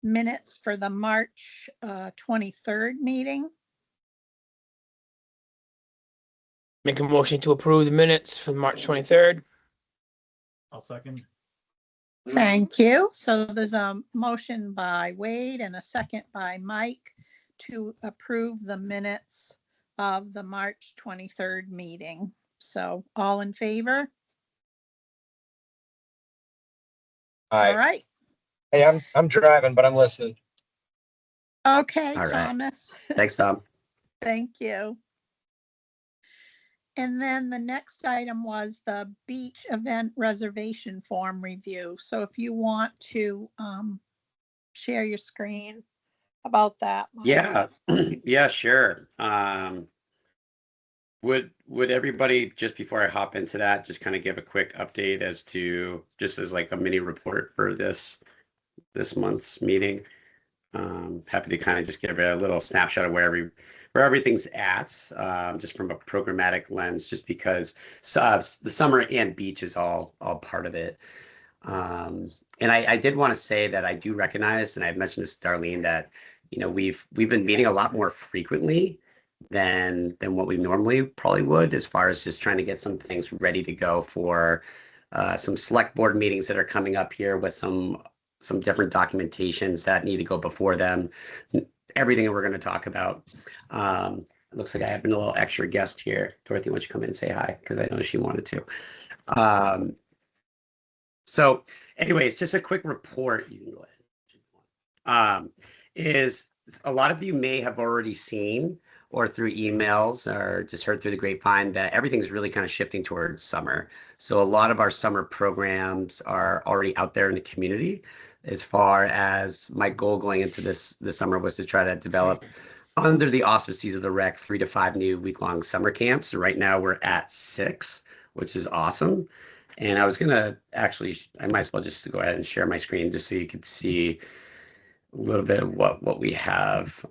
minutes for the March 23rd meeting. Make a motion to approve the minutes for March 23rd. I'll second. Thank you. So there's a motion by Wade and a second by Mike to approve the minutes of the March 23rd meeting. So all in favor? Aye. All right. Hey, I'm driving, but I'm listening. Okay, All right. Thomas. Thanks, Tom. Thank you. And then the next item was the beach event reservation form review. So if you want to share your screen about that. Mike. Yeah, yeah, sure. Would everybody, just before I hop into that, just kind of give a quick update as to, just as like a mini report for this month's meeting? Happy to kind of just give a little snapshot of where everything's at, just from a programmatic lens, just because the summer and beach is all part of it. And I did want to say that I do recognize, and I've mentioned this to Darlene, that we've been meeting a lot more frequently than what we normally probably would, as far as just trying to get some things ready to go for some select board meetings that are coming up here, with some different documentations that need to go before them, everything that we're going to talk about. It looks like I have a little extra guest here. Dorothy, why don't you come in and say hi, because I know she wanted to. So anyways, just a quick report. You can go ahead. Is a lot of you may have already seen, or through emails, or just heard through the grapevine, that everything's really kind of shifting towards summer. So a lot of our summer programs are already out there in the community. As far as my goal going into this summer was to try to develop, under the auspices of the rec, 3 to 5 new week-long summer camps. And right now we're at 6, which is awesome. And I was gonna actually, I might as well just go ahead and share my screen just so you could see a little bit of what we have.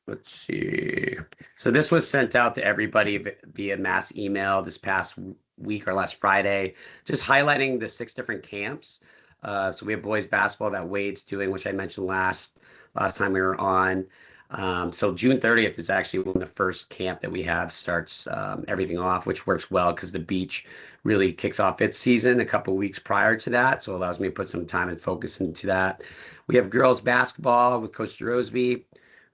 Let's see. So this was sent out to everybody via mass email this past week, or last Friday, just highlighting the 6 different camps. So we have boys basketball that Wade's doing, which I mentioned last time we were on. So June 30th is actually when the first camp that we have starts everything off, which works well because the beach really kicks off its season a couple weeks prior to that. So it allows me to put some time and focus into that. We have girls basketball with Coach Roseby.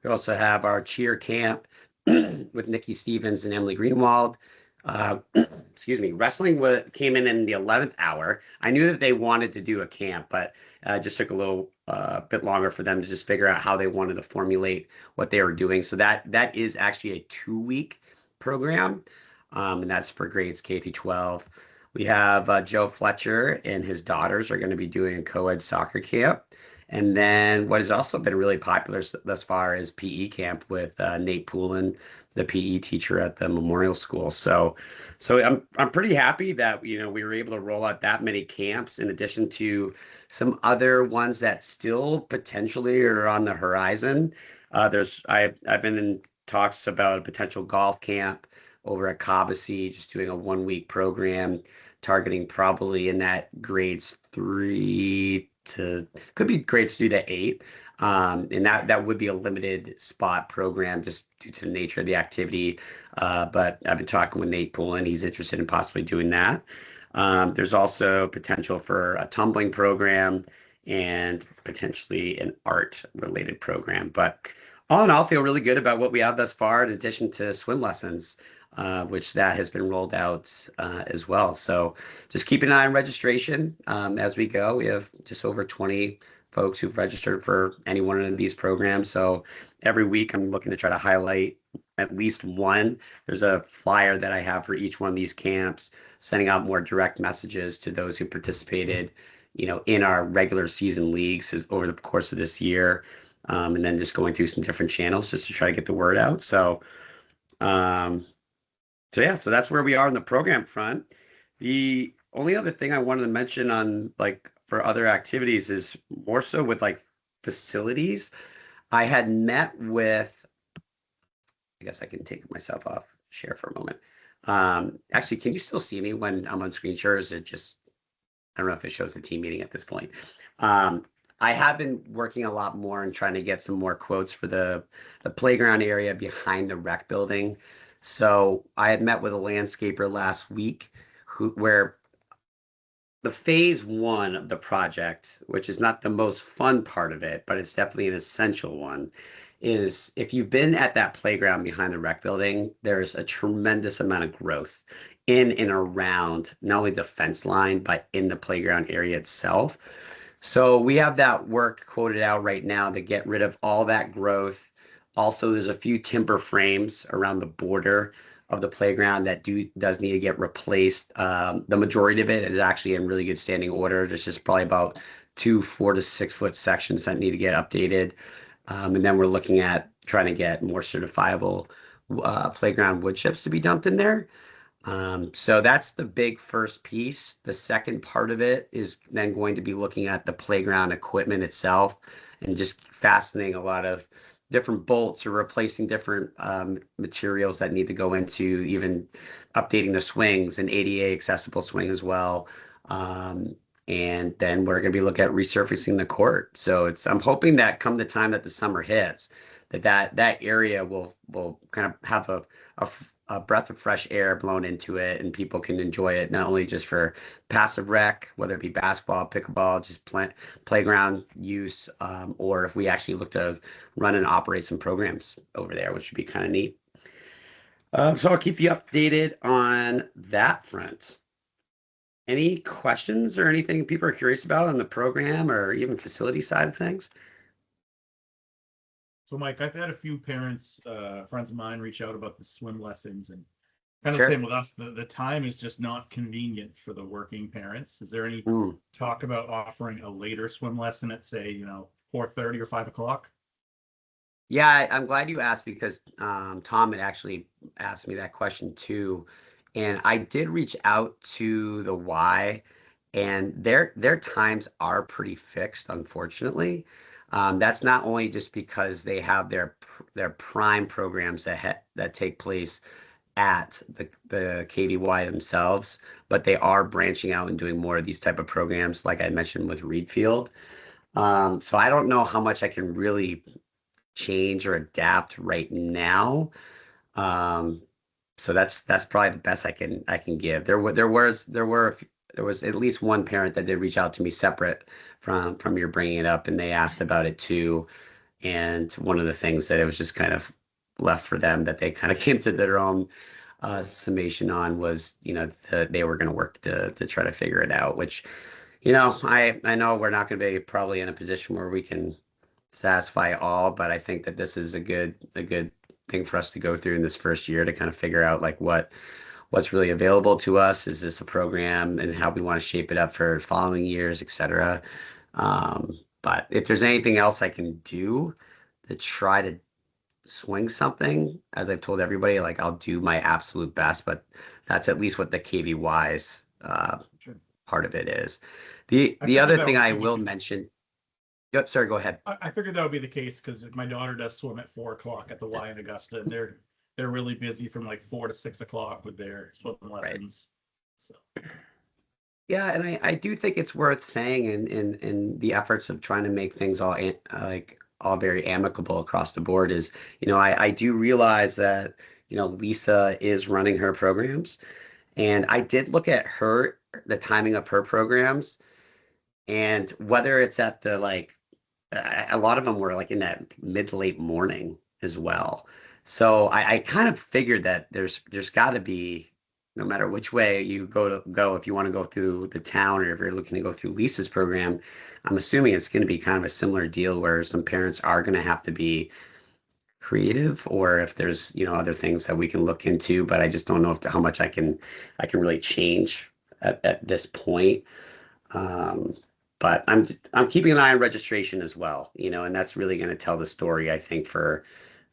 We also have our cheer camp with Nikki Stevens and Emily Greenwald. Excuse me. Wrestling came in the 11th hour. I knew that they wanted to do a camp, but it just took a little bit longer for them to just figure out how they wanted to formulate what they were doing. So that is actually a 2-week program, and that's for grades K through 12. We have Joe Fletcher and his daughters are going to be doing a co-ed soccer camp. And then what has also been really popular thus far is PE camp with Nate Poulin, the PE teacher at the Memorial School. So I'm pretty happy that we were able to roll out that many camps, in addition to some other ones that still potentially are on the horizon. I've been in talks about a potential golf camp over at Cobbessy, just doing a 1-week program targeting probably in that grades 3 to, could be grades 3 to 8. And that would be a limited spot program just due to the nature of the activity. But I've been talking with Nate Poulin. He's interested in possibly doing that. There's also potential for a tumbling program and potentially an art related program. But all in all, I feel really good about what we have thus far, in addition to swim lessons, which that has been rolled out as well. So just keep an eye on registration as we go. We have just over 20 folks who've registered for any one of these programs. So every week I'm looking to try to highlight at least one. There's a flyer that I have for each one of these camps, sending out more direct messages to those who participated, in our regular season leagues over the course of this year. And then just going through some different channels just to try to get the word out. So yeah, so that's where we are on the program front. The only other thing I wanted to mention on for other activities is more so with facilities. I had met with, I guess I can take myself off share for a moment. Actually, can you still see me when I'm on screen share? Or is it just, I don't know if it shows the team meeting at this point. I have been working a lot more and trying to get some more quotes for the playground area behind the rec building. So I had met with a landscaper last week where the phase one of the project, which is not the most fun part of it, but it's definitely an essential one, is if you've been at that playground behind the rec building, there's a tremendous amount of growth in and around not only the fence line, but in the playground area itself. So we have that work quoted out right now to get rid of all that growth. Also, there's a few timber frames around the border of the playground that does need to get replaced. The majority of it is actually in really good standing order. There's just probably about 2 4 to 6 foot sections that need to get updated. And then we're looking at trying to get more certifiable playground wood chips to be dumped in there. So that's the big first piece. The second part of it is then going to be looking at the playground equipment itself and just fastening a lot of different bolts or replacing different materials that need to go into even updating the swings and ADA accessible swing as well. And then we're going to be looking at resurfacing the court. So I'm hoping that come the time that the summer hits, that area will kind of have a breath of fresh air blown into it, and people can enjoy it not only just for passive rec, whether it be basketball, pickleball, just playground use, or if we actually look to run and operate some programs over there, which would be kind of neat. So I'll keep you updated on that front. Any questions or anything people are curious about on the program or even facility side of things? So Mike, I've had a few parents, friends of mine reach out about the swim lessons, and kind of Sure. same with us, the time is just not convenient for the working parents. Is there any talk about offering a later swim lesson at, say, 4:30 or 5 o'clock? Yeah, I'm glad you asked because Tom had actually asked me that question too. And I did reach out to the Y, and their times are pretty fixed, unfortunately. That's not only just because they have their prime programs that take place at the KVY themselves, but they are branching out and doing more of these type of programs, like I mentioned with Reed Field. So I don't know how much I can really change or adapt right now. So that's probably the best I can give. There was at least one parent that did reach out to me separate from your bringing it up, and they asked about it too. And one of the things that it was just kind of left for them that they kind of came to their own summation on was, they were going to work to try to figure it out, which, I know we're not going to be probably in a position where we can satisfy all, but I think that this is a good thing for us to go through in this first year to kind of figure out like what's really available to us. Is this a program and how we want to shape it up for following years, etc. But if there's anything else I can do to try to swing something, as I've told everybody, like I'll do my absolute best, but that's at least what the KVY's Sure. part of it is. I The other figured thing that I would be will the case. mention. Yep, sorry, go ahead. I figured that would be the case because my daughter does swim at 4 o'clock at the Y in Augusta, and they're really busy from like 4 to 6 o'clock with their swimming lessons. So Yeah, and I do think it's worth saying in the efforts of trying to make things all very amicable across the board is, I do realize that, Lisa is running her programs, and I did look at the timing of her programs, and whether it's at a lot of them were like in that mid to late morning as well. So I kind of figured that there's got to be, no matter which way you go, if you want to go through the town or if you're looking to go through Lisa's program, I'm assuming it's going to be kind of a similar deal where some parents are going to have to be creative, or if there's other things that we can look into, but I just don't know how much I can really change at this point. But I'm keeping an eye on registration as well, and that's really going to tell the story, I think, for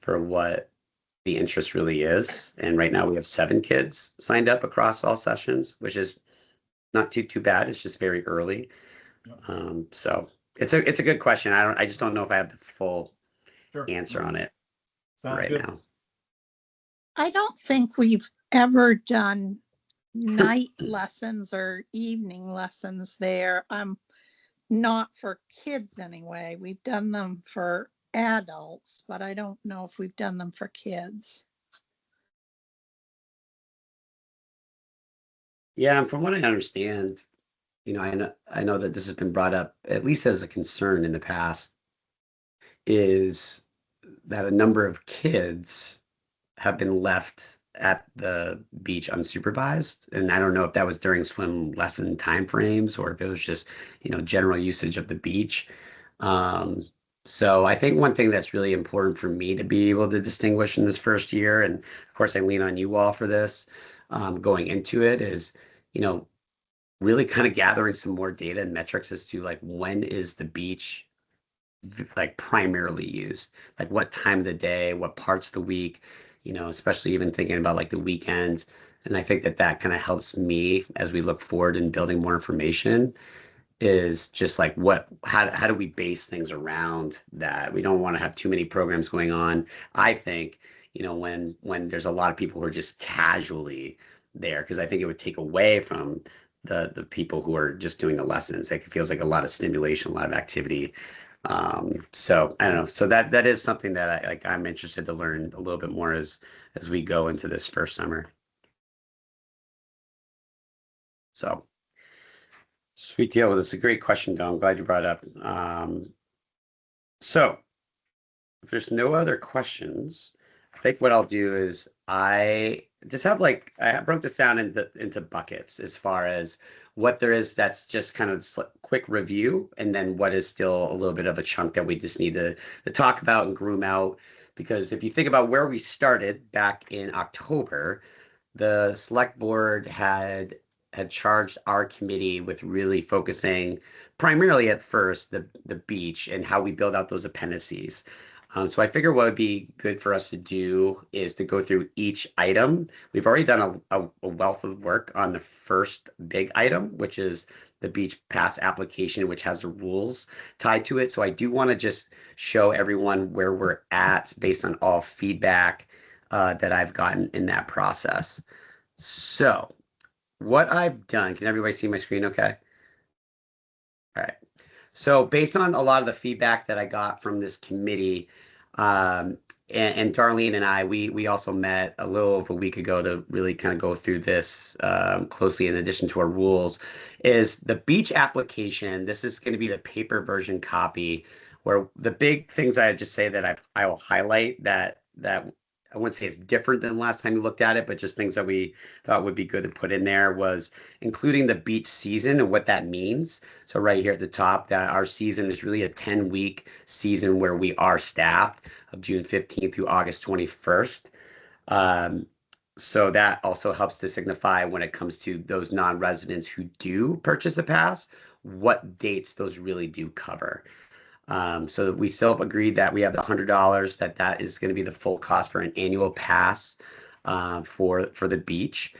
what the interest really is. And right now we have 7 kids signed up across all sessions, which is not too bad. It's just very early. So it's a good question. I just don't know if I have the full sure. answer on it Sounds right good. now. I don't think we've ever done night lessons or evening lessons there. not for kids anyway. We've done them for adults, but I don't know if we've done them for kids. Yeah, and from what I understand, I know that this has been brought up at least as a concern in the past, is that a number of kids have been left at the beach unsupervised. And I don't know if that was during swim lesson timeframes or if it was just, general usage of the beach. So I think one thing that's really important for me to be able to distinguish in this first year, and of course I lean on you all for this, going into it, is, really kind of gathering some more data and metrics as to like when is the beach like primarily used, like what time of the day, what parts of the week, especially even thinking about like the weekend. And I think that that kind of helps me as we look forward and building more information, is just like how do we base things around that? We don't want to have too many programs going on. I think, when there's a lot of people who are just casually there, because I think it would take away from the people who are just doing the lessons. Like it feels like a lot of stimulation, a lot of activity. So I don't know. So that is something that I'm interested to learn a little bit more as we go into this first summer. So sweet deal. Well, that's a great question, Don. I'm glad you brought it up. So if there's no other questions, I think what I'll do is I just have I broke this down into buckets as far as what there is that's just kind of quick review, and then what is still a little bit of a chunk that we just need to talk about and groom out. Because if you think about where we started back in October, the select board had charged our committee with really focusing primarily at first the beach and how we build out those appendices. So I figure what would be good for us to do is to go through each item. We've already done a wealth of work on the first big item, which is the beach pass application, which has the rules tied to it. So I do want to just show everyone where we're at based on all feedback that I've gotten in that process. So what I've done, can everybody see my screen okay? All right. So based on a lot of the feedback that I got from this committee, and Darlene and I, we also met a little over a week ago to really kind of go through this closely in addition to our rules, is the beach application. This is going to be the paper version copy, where the big things I just say that I will highlight that I wouldn't say it's different than last time we looked at it, but just things that we thought would be good to put in there was including the beach season and what that means. So right here at the top, that our season is really a 10-week season where we are staffed of June 15th through August 21st. So that also helps to signify when it comes to those non-residents who do purchase a pass, what dates those really do cover. So we still agreed that we have the $100, that is going to be the full cost for an annual pass for the beach.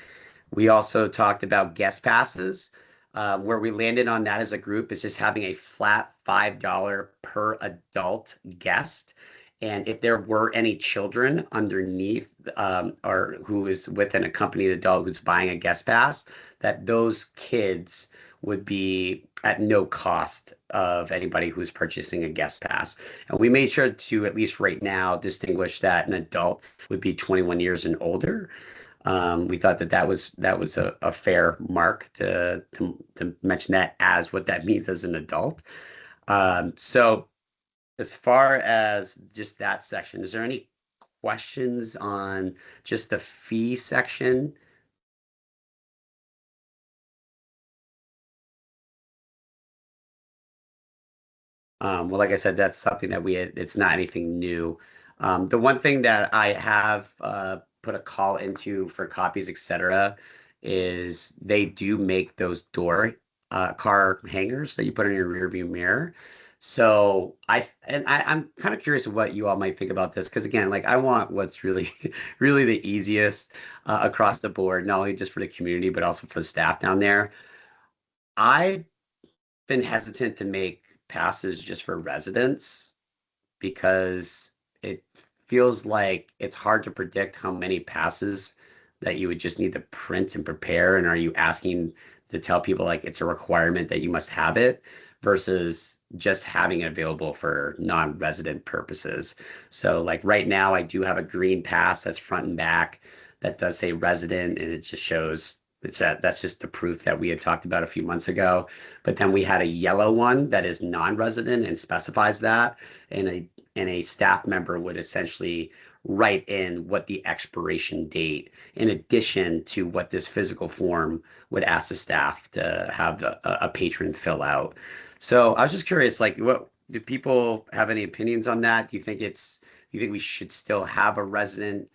We also talked about guest passes. Where we landed on that as a group is just having a flat $5 per adult guest. And if there were any children underneath or who is with an accompanied adult who's buying a guest pass, that those kids would be at no cost of anybody who's purchasing a guest pass. And we made sure to, at least right now, distinguish that an adult would be 21 years and older. We thought that was a fair mark to mention that as what that means as an adult. So as far as just that section, is there any questions on just the fee section? Well, like I said, that's something that it's not anything new. The one thing that I have put a call into for copies, etc., is they do make those car hangers that you put in your rear view mirror. So I'm kind of curious what you all might think about this, because again, I want what's really, really the easiest across the board, not only just for the community, but also for the staff down there. I've been hesitant to make passes just for residents because it feels like it's hard to predict how many passes that you would just need to print and prepare. And are you asking to tell people it's a requirement that you must have it, versus just having it available for non-resident purposes. So like right now, I do have a green pass that's front and back that does say resident, and it just shows that's just the proof that we had talked about a few months ago. But then we had a yellow one that is non-resident and specifies that, and a staff member would essentially write in what the expiration date, in addition to what this physical form would ask the staff to have a patron fill out. So I was just curious, like, what do people have any opinions on that? Do you think we should still have a resident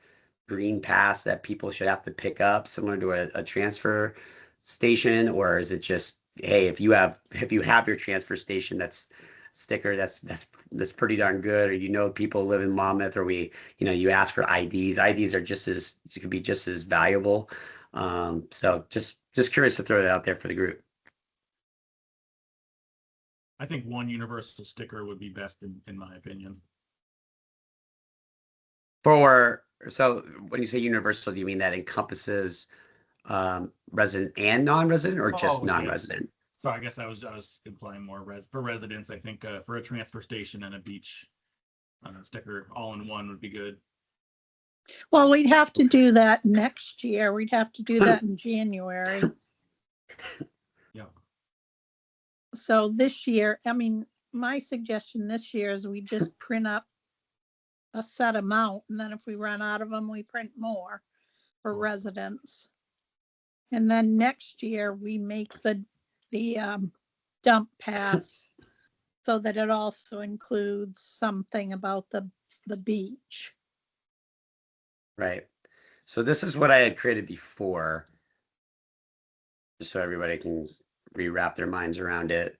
green pass that people should have to pick up, similar to a transfer station, or is it just, hey, if you have your transfer station that's sticker that's pretty darn good, or people live in Monmouth, or you ask for IDs are could be just as valuable. So just curious to throw that out there for the group. I think one universal sticker would be best in my opinion. So when you say universal, do you mean that encompasses resident and non-resident, or just Oh, non-resident? So I guess I was implying more for residents. I think for a transfer station and a beach sticker all in one would be good. Well, we'd have to do that next year. We'd have to do that in January. Yeah. So this year, I mean, my suggestion this year is we just print up a set amount, and then if we run out of them, we print more for residents. And then next year we make the dump pass so that it also includes something about the beach. Right. So this is what I had created before, just so everybody can rewrap their minds around it.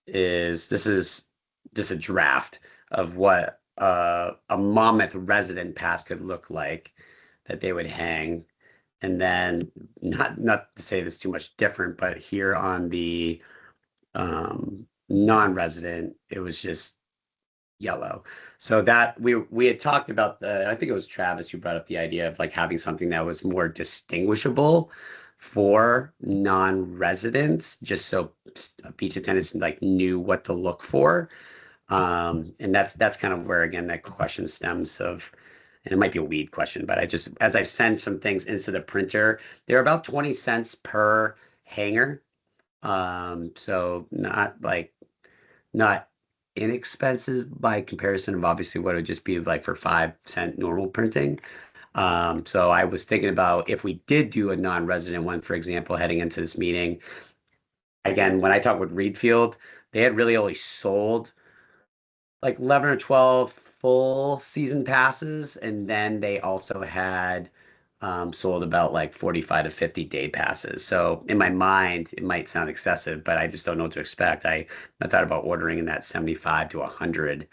This is just a draft of what a Monmouth resident pass could look like that they would hang. And then not to say this too much different, but here on the non-resident, it was just yellow. So that we had talked about I think it was Travis who brought up the idea of like having something that was more distinguishable for non-residents, just so beach attendants like knew what to look for. And that's kind of where, again, that question stems of, and it might be a weed question, but as I send some things into the printer, they're about 20 cents per hanger. So not inexpensive by comparison of obviously what it would just be like for 5-cent normal printing. So I was thinking about if we did do a non-resident one, for example, heading into this meeting, again, when I talked with Reedfield, they had really only sold like 11 or 12 full season passes, and then they also had sold about like 45 to 50 day passes. So in my mind, it might sound excessive, but I just don't know what to expect. I thought about ordering in that 75 to 100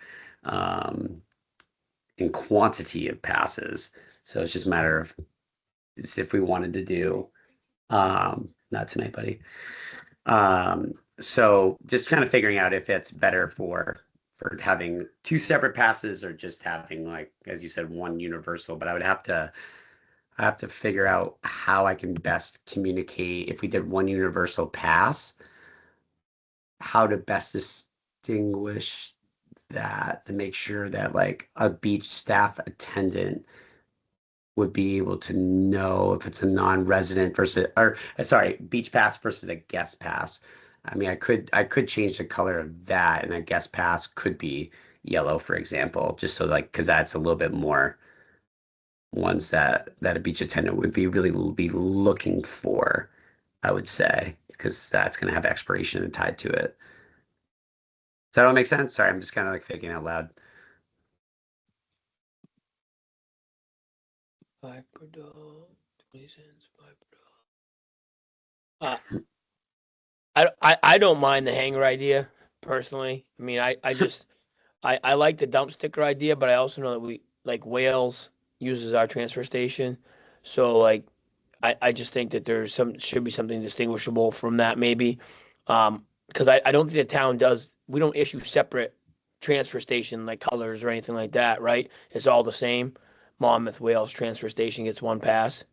in quantity of passes. So it's just a matter of if we wanted to do, not tonight, buddy. So just kind of figuring out if it's better for having two separate passes or just having, like, as you said, one universal. But I have to figure out how I can best communicate if we did one universal pass, how to best distinguish that to make sure that like a beach staff attendant would be able to know if it's a non-resident beach pass versus a guest pass. I mean, I could change the color of that, and a guest pass could be yellow, for example, just so like, because that's a little bit more ones that a beach attendant would be looking for, I would say, because that's going to have expiration tied to it. Does that all make sense? Sorry, I'm just kind of like thinking out loud. $5 per dog, 20 cents, $5 per dog. I don't mind the hanger idea personally. I mean, I just I like the dump sticker idea, but I also know that we like Wales uses our transfer station, so like I just think that should be something distinguishable from that maybe, because I don't think the town does. We don't issue separate transfer station like colors or anything like that, right? It's all the same. Monmouth Wales transfer station gets one pass,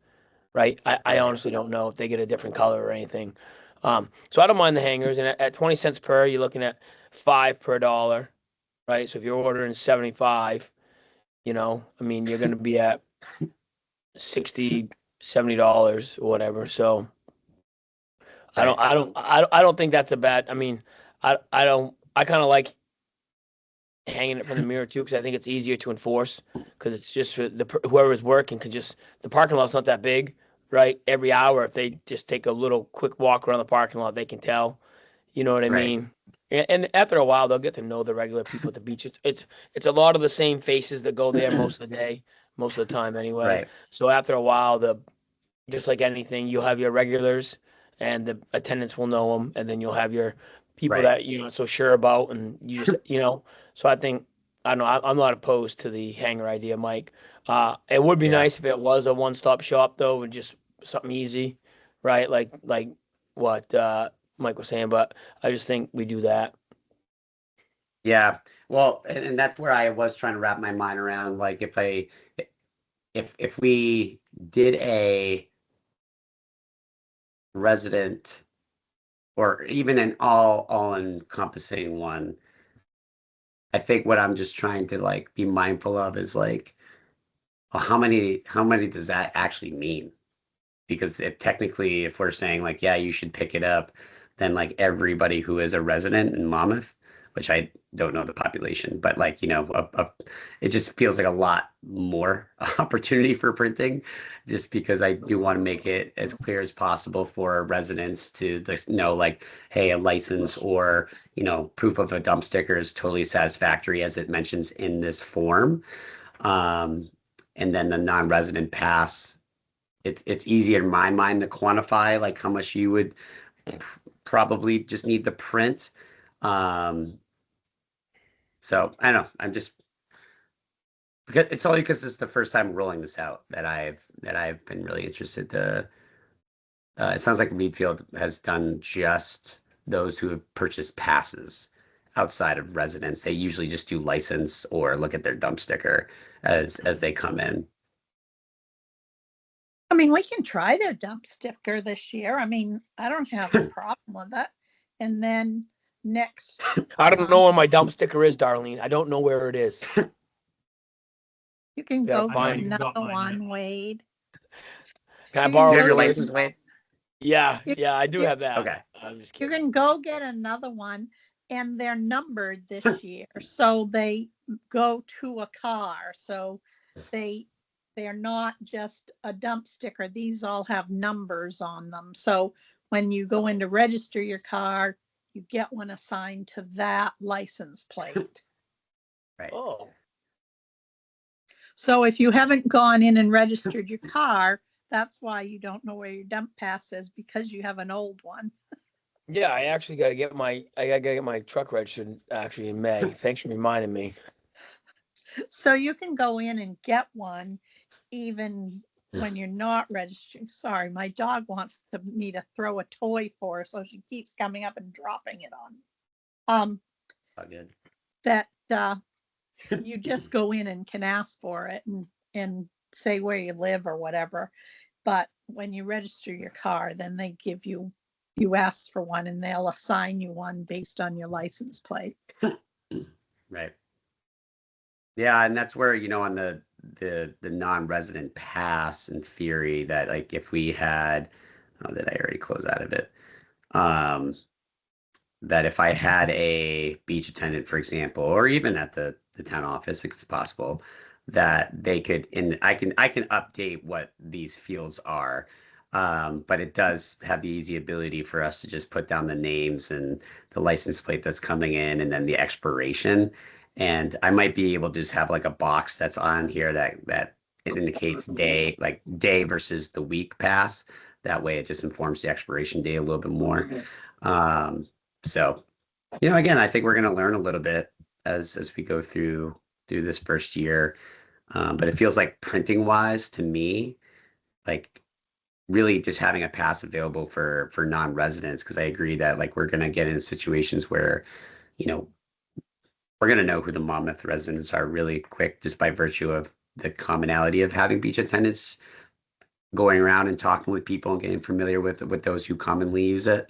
right? I honestly don't know if they get a different color or anything. So I don't mind the hangers, and at 20 cents per, you're looking at 5 per dollar, right? So if you're ordering 75, I mean, you're going to be at 60, $70 or whatever. So I don't think that's a bad. I mean, I kind of like hanging it from the mirror too, because I think it's easier to enforce, because it's just for whoever is working can just, the parking lot's not that big, right? Every hour, if they just take a little quick walk around the parking lot, they can tell. You know what I Right. mean? And after a while, they'll get to know the regular people at the beach. It's a lot of the same faces that go there most of the day, most of the time anyway. Right. So after a while, just like anything, you'll have your regulars, and the attendants will know them, and then you'll have your people Right. that you're not so sure about, and you just So I think, I don't know. I'm not opposed to the hanger idea, Mike. It would be Yeah. nice if it was a one-stop shop though, and just something easy, right? Like what Mike was saying, but I just think we do that. Yeah. Well, and that's where I was trying to wrap my mind around, like if we did a resident or even an all encompassing one, I think what I'm just trying to like be mindful of is like, well, how many does that actually mean? Because technically, if we're saying like, yeah, you should pick it up, then like everybody who is a resident in Monmouth, which I don't know the population, but like, it just feels like a lot more opportunity for printing, just because I do want to make it as clear as possible for residents to just know like, hey, a license or, proof of a dump sticker is totally satisfactory as it mentions in this form. And then the non-resident pass, it's easier in my mind to quantify like how much you would probably just need the print. So I don't know. I'm just, because it's only because it's the first time rolling this out that I've been really interested to. It sounds like Reedfield has done just those who have purchased passes outside of residents. They usually just do license or look at their dump sticker as they come in. I mean, we can try their dump sticker this year. I mean, I don't have a problem with that. And then next, I don't know where my dump sticker is, Darlene. I don't know where it is. you can Gotta go get find it. another Got mine one, Wade. Can I You borrow You can have your go get license, another- Wade? Yeah, You- yeah, I do you- have that. Okay. I'm just You kidding. can go get another one, and they're numbered this year, so they go to a car. So they're not just a dump sticker. These all have numbers on them. So when you go in to register your car, you get one assigned to that license plate. Right. Oh, So if you haven't gone in and registered your car, that's why you don't know where your dump pass is, because you have an old one. yeah. I actually got to get my truck registered actually in May. Thanks for reminding me. So you can go in and get one even when you're not registered. Sorry, my dog wants me to throw a toy for her, so she keeps coming up and dropping it on. Oh, good. That you just go in and can ask for it and say where you live or whatever. But when you register your car, then they give you ask for one, and they'll assign you one based on your license plate. Right. Yeah, and that's where, on the non-resident pass, in theory, that like if we had, oh, did I already close out of it? That if I had a beach attendant, for example, or even at the town office, it's possible that they could, I can update what these fields are. But it does have the easy ability for us to just put down the names and the license plate that's coming in, and then the expiration. And I might be able to just have like a box that's on here that it indicates day, like day versus the week pass. That way it just informs the expiration date a little bit more. So, again, I think we're going to learn a little bit as we go through this first year. But it feels like printing wise to me, like really just having a pass available for non-residents, because I agree that like we're going to get into situations where, we're going to know who the Monmouth residents are really quick, just by virtue of the commonality of having beach attendants going around and talking with people and getting familiar with those who commonly use it.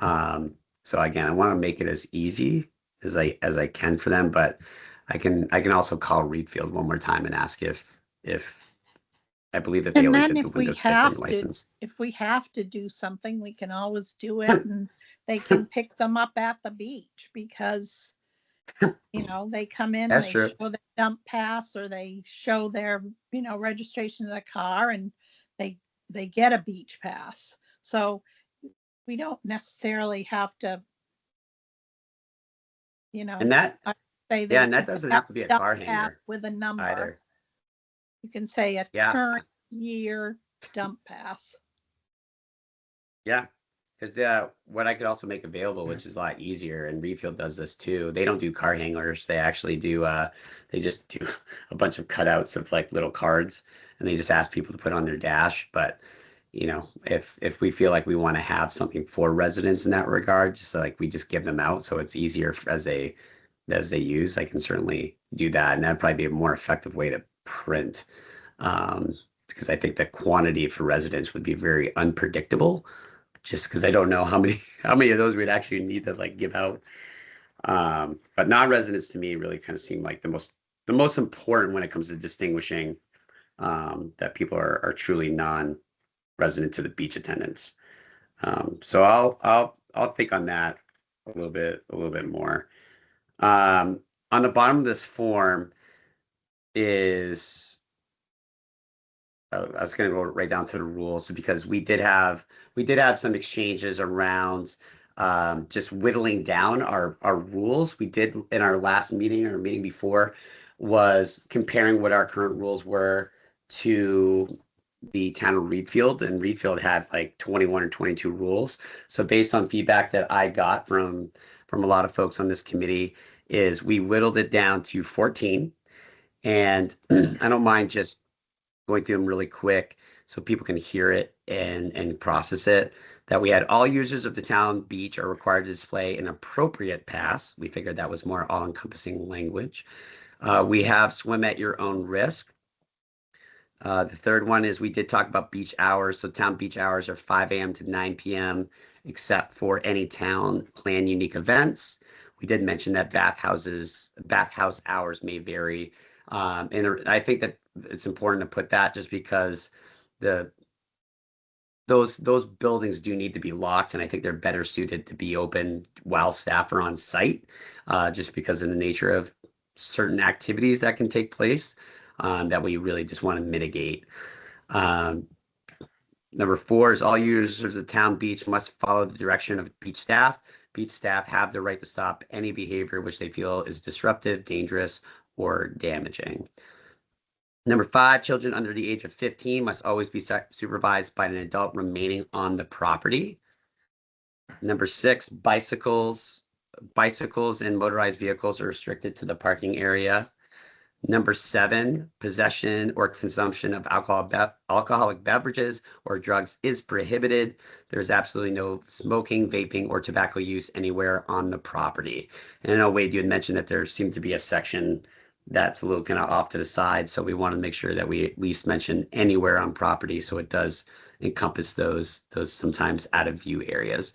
So again, I want to make it as easy as I can for them, but I can also call Reedfield one more time and ask if I believe that they And only then did the if we window sticker have license. if we have to do something, we can always do it and they can pick them up at the beach because, they come in, That's they true. show their dump pass or they show their, registration of the car and they get a beach pass. So we don't necessarily have to, And that, I say yeah, they and that could doesn't have have to be a dump car pass hanger with a number. either. You can say a Yeah. current year dump pass. Yeah. Because what I could also make available, which is a lot easier, and Refield does this too. They don't do car hangers. They actually do. They just do a bunch of cutouts of like little cards, and they just ask people to put on their dash. But if we feel like we want to have something for residents in that regard, just like we just give them out, so it's easier as they use. I can certainly do that, and that'd probably be a more effective way to print. Because I think the quantity for residents would be very unpredictable just because I don't know how many of those we'd actually need to like give out. But non-residents to me really kind of seem like the most important when it comes to distinguishing that people are truly non-resident to the beach attendants. So I'll think on that a little bit more. On the bottom of this form is I was going to go right down to the rules because we did have some exchanges around just whittling down our rules. We did in our last meeting or meeting before was comparing what our current rules were to the town of Reedfield, and Reedfield had like 21 or 22 rules. So based on feedback that I got from a lot of folks on this committee, is we whittled it down to 14. And I don't mind just going through them really quick so people can hear it and process it. That we had all users of the town beach are required to display an appropriate pass. We figured that was more all-encompassing language. We have swim at your own risk. The third one is we did talk about beach hours. So town beach hours are 5 a.m. to 9 p.m. except for any town plan unique events. We did mention that bathhouse hours may vary. And I think that it's important to put that just because those buildings do need to be locked, and I think they're better suited to be open while staff are on site, just because of the nature of certain activities that can take place that we really just want to mitigate. Number 4 is all users of town beach must follow the direction of beach staff. Beach staff have the right to stop any behavior which they feel is disruptive, dangerous, or damaging. Number 5, children under the age of 15 must always be supervised by an adult remaining on the property. Number 6, bicycles and motorized vehicles are restricted to the parking area. Number 7, possession or consumption of alcoholic beverages or drugs is prohibited. There's absolutely no smoking, vaping, or tobacco use anywhere on the property. And I know, Wade, you had mentioned that there seemed to be a section that's a little kind of off to the side. So we want to make sure that we at least mention anywhere on property. So it does encompass those sometimes out of view areas.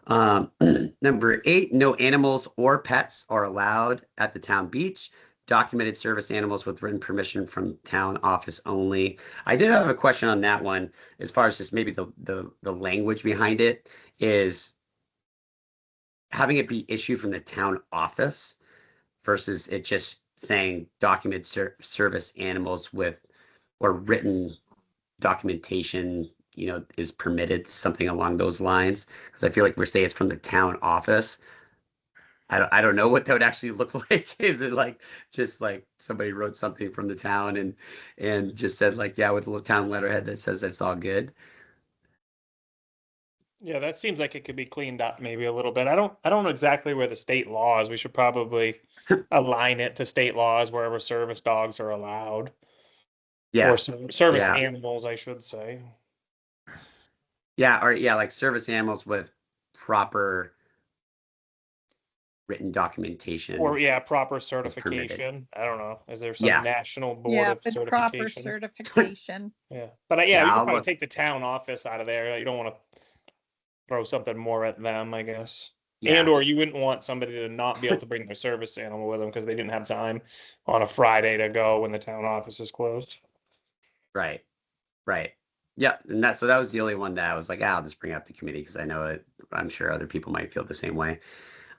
Number 8, no animals or pets are allowed at the town beach. Documented service animals with written permission from town office only. I did have a question on that one as far as just maybe the language behind it is having it be issued from the town office versus it just saying documented service animals with or written documentation, is permitted, something along those lines. Because I feel like we're saying it's from the town office. I don't know what that would actually look like. Is it like just like somebody wrote something from the town and just said like, yeah, with a little town letterhead that says that's all good? Yeah, that seems like it could be cleaned up maybe a little bit. I don't know exactly where the state law is. We should probably align it to state laws wherever service dogs are allowed. Yeah. Or service Yeah. animals, I should say. Yeah, or yeah, like service animals with proper written documentation. Or yeah, proper permitted. certification. I don't know. Is there some Yeah. national board Yeah, of with proper certification? certification. Yeah, but yeah, Yeah, you can I'll probably look. take the town office out of there. You don't want to throw something more at them, I guess. And Yeah, or you wouldn't want somebody to not be able to bring their service animal with them because they didn't have time on a Friday to go when the town office is closed. right. Yeah, and so that was the only one that I was like, I'll just bring up the committee because I know it. I'm sure other people might feel the same way.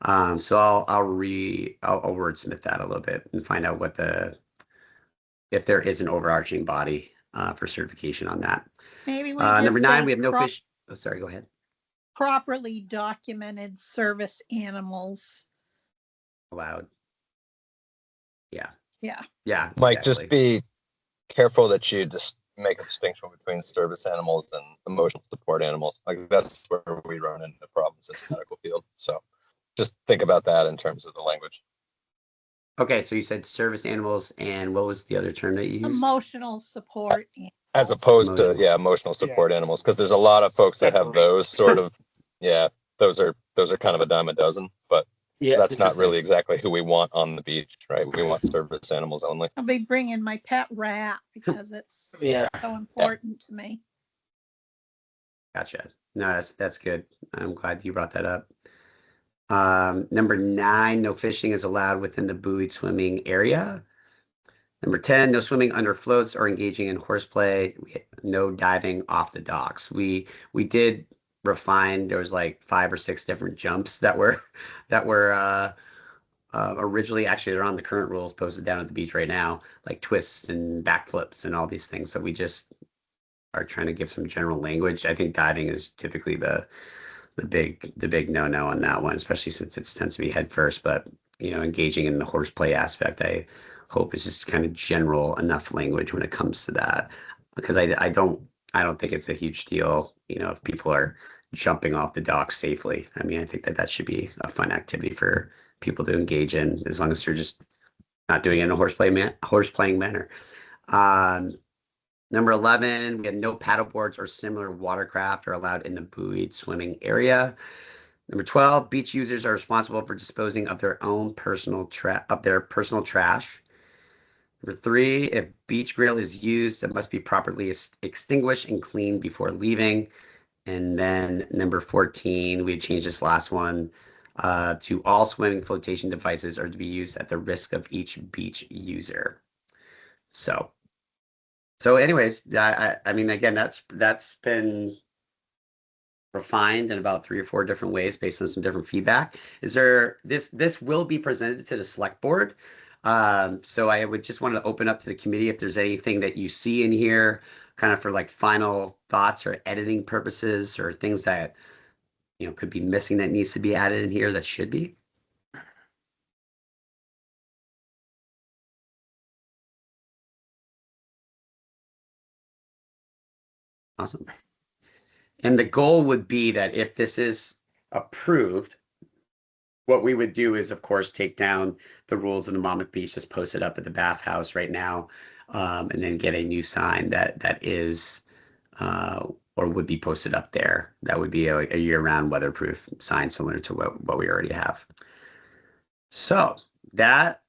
So I'll wordsmith that a little bit and find out if there is an overarching body for certification on that. Maybe we Number just 9, say we have no fish. Oh, sorry, go ahead. properly documented service animals. Allowed. Yeah. Yeah. Yeah. Mike, exactly. just be careful that you just make a distinction between service animals and emotional support animals. Like that's where we run into problems in the medical field. So just think about that in terms of the language. Okay, so you said service animals, and what was the other term that you used? Emotional support. As animals. opposed to, Emotional yeah, emotional support animals, because there's a lot of folks that have Separate. those sort of, yeah, those are kind of a dime a dozen, but Yeah. that's not Interesting. really exactly who we want on the beach, right? We want service animals only. I'll be bringing my pet rat because it's Yeah. so important to me. Gotcha. No, that's good. I'm glad you brought that up. Number 9, no fishing is allowed within the buoyed swimming area. Number 10, no swimming under floats or engaging in horseplay. No diving off the docks. We did refine. There was like 5 or 6 different jumps that were originally, actually they're on the current rules posted down at the beach right now, like twists and backflips and all these things. So we just are trying to give some general language. I think diving is typically the big no-no on that one, especially since it tends to be head first. But engaging in the horseplay aspect, I hope is just kind of general enough language when it comes to that, because I don't think it's a huge deal, if people are jumping off the dock safely. I mean, I think that should be a fun activity for people to engage in, as long as they're just not doing it in a horse-playing manner. Number 11, we have no paddle boards or similar watercraft are allowed in the buoyed swimming area. Number 12, beach users are responsible for disposing of their own personal trash. Number 3, if beach grill is used, it must be properly extinguished and cleaned before leaving. And then number 14, we had changed this last one to all swimming flotation devices are to be used at the risk of each beach user. So anyways, I mean, again, that's been refined in about 3 or 4 different ways based on some different feedback. This will be presented to the select board. So I would just want to open up to the committee if there's anything that you see in here kind of for like final thoughts or editing purposes, or things that could be missing that needs to be added in here that should be. Awesome. And the goal would be that if this is approved, what we would do is, of course, take down the rules of the Monmouth Beach, just post it up at the bathhouse right now, and then get a new sign that is or would be posted up there. That would be a year-round weatherproof sign similar to what we already have. So that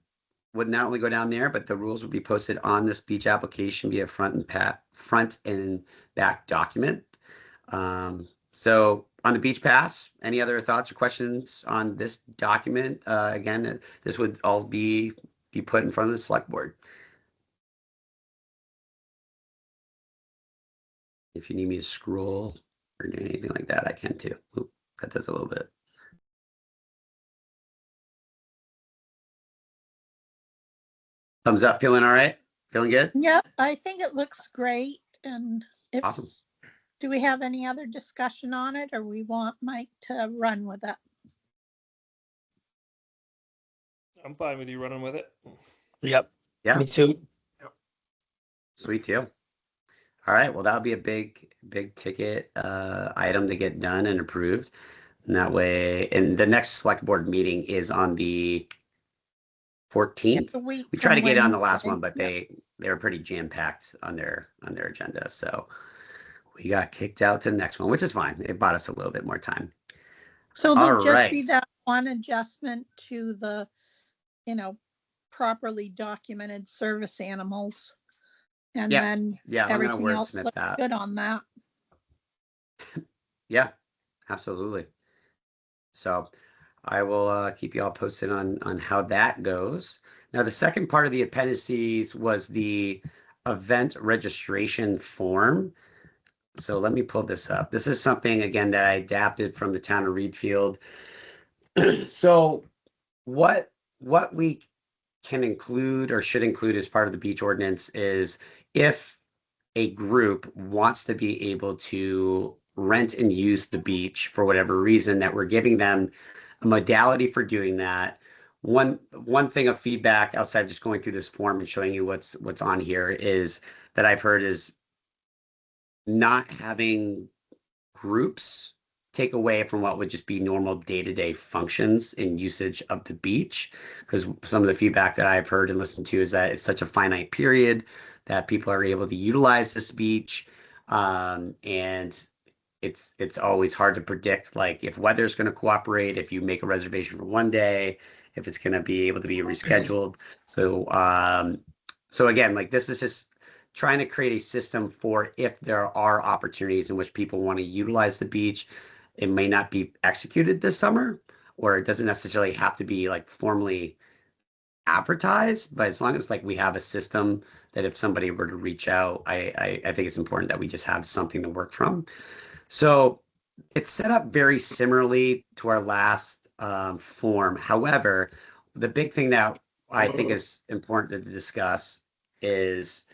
would not only go down there, but the rules would be posted on this beach application via front and back document. So on the beach pass, any other thoughts or questions on this document? Again, this would all be put in front of the select board. If you need me to scroll or do anything like that, I can too. Oop, that does a little bit. Thumbs up, feeling all right? Feeling good? Yep, I think it looks great. And Awesome. do we have any other discussion on it, or we want Mike to run with it? I'm fine with you running with it. Yep. Yeah. Me too. Sweet deal. All right. Well, that'll be a big ticket item to get done and approved. And that way, and the next select board meeting is on the 14th. It's a week We tried to from get it on the last Wednesday. one, but Yep. they were pretty jam-packed on their agenda. So we got kicked out to the next one, which is fine. It bought us a little bit more time. So there'll All just be right. that one adjustment to the, properly documented service animals. And Yeah, then Yeah, I'm gonna everything else wordsmith looks that. good on that. Yeah, absolutely. So I will keep you all posted on how that goes. Now, the second part of the appendices was the event registration form. So let me pull this up. This is something, again, that I adapted from the town of Reedfield. So what we can include or should include as part of the beach ordinance is if a group wants to be able to rent and use the beach for whatever reason, that we're giving them a modality for doing that. One thing of feedback outside of just going through this form and showing you what's on here is that I've heard is not having groups take away from what would just be normal day-to-day functions and usage of the beach. Because some of the feedback that I've heard and listened to is that it's such a finite period that people are able to utilize this beach. And it's always hard to predict, like, if weather's going to cooperate, if you make a reservation for one day, if it's going to be able to be rescheduled. So again, like, this is just trying to create a system for if there are opportunities in which people want to utilize the beach. It may not be executed this summer, or it doesn't necessarily have to be like formally advertised, but as long as like we have a system that if somebody were to reach out, I think it's important that we just have something to work from. So it's set up very similarly to our last form. However, the big thing that I think is important to discuss is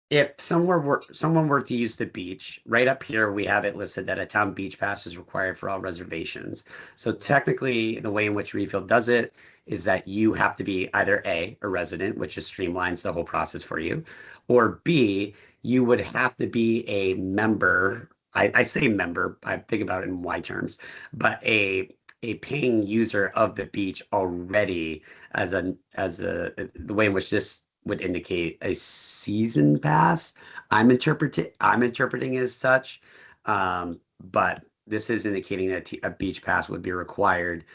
if someone were to use the beach, right up here, we have it listed that a town beach pass is required for all reservations. So technically, the way in which Reedfield does it is that you have to be either A, a resident, which just streamlines the whole process for you, or B, you would have to be a member. I say member, I think about it in Y terms, but a paying user of the beach already as the way in which this would indicate a season pass. I'm interpreting as such, but this is indicating that a beach pass would be required.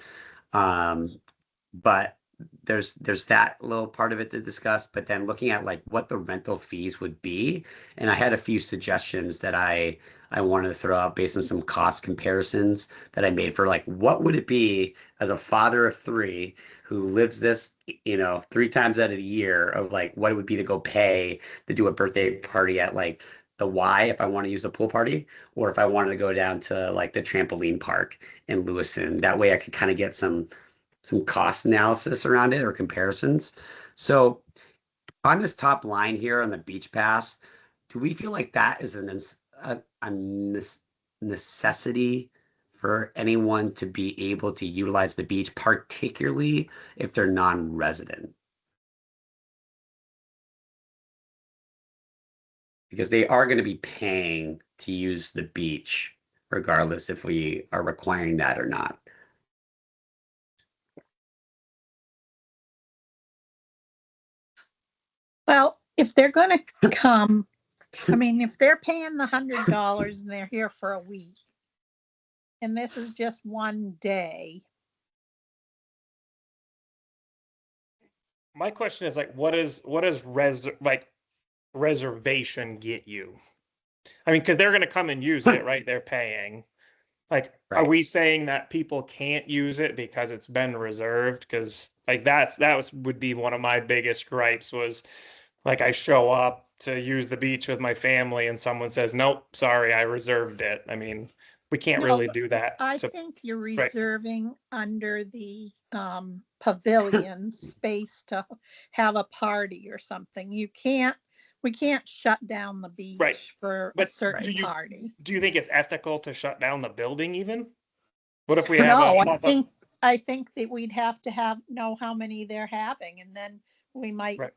But there's that little part of it to discuss. But then looking at like what the rental fees would be, and I had a few suggestions that I wanted to throw out based on some cost comparisons that I made for like what would it be as a father of three who lives this, 3 times out of the year, of like what it would be to go pay to do a birthday party at like the Y if I want to use a pool party, or if I wanted to go down to like the trampoline park in Lewiston. That way I could kind of get some cost analysis around it or comparisons. So on this top line here on the beach pass, do we feel like that is a necessity for anyone to be able to utilize the beach, particularly if they're non-resident? Because they are going to be paying to use the beach, regardless if we are requiring that or not. Well, if they're gonna come, if they're paying the $100 and they're here for a week, and this is just one day, My question is like, what does reservation get you? I mean, because they're going to come and use it, right? They're paying. Like, are Right. we saying that people can't use it because it's been reserved? Because like would be one of my biggest gripes was like I show up to use the beach with my family and someone says, nope, sorry, I reserved it. I mean, we can't No, really do that. I So, think you're right. reserving under the pavilion space to have a party or something. We can't shut down the beach for a But certain do you party. do you think it's ethical to shut down the building even? What if we have No, a pop-up? I think that we'd have to know how many they're having, and then we might, Right.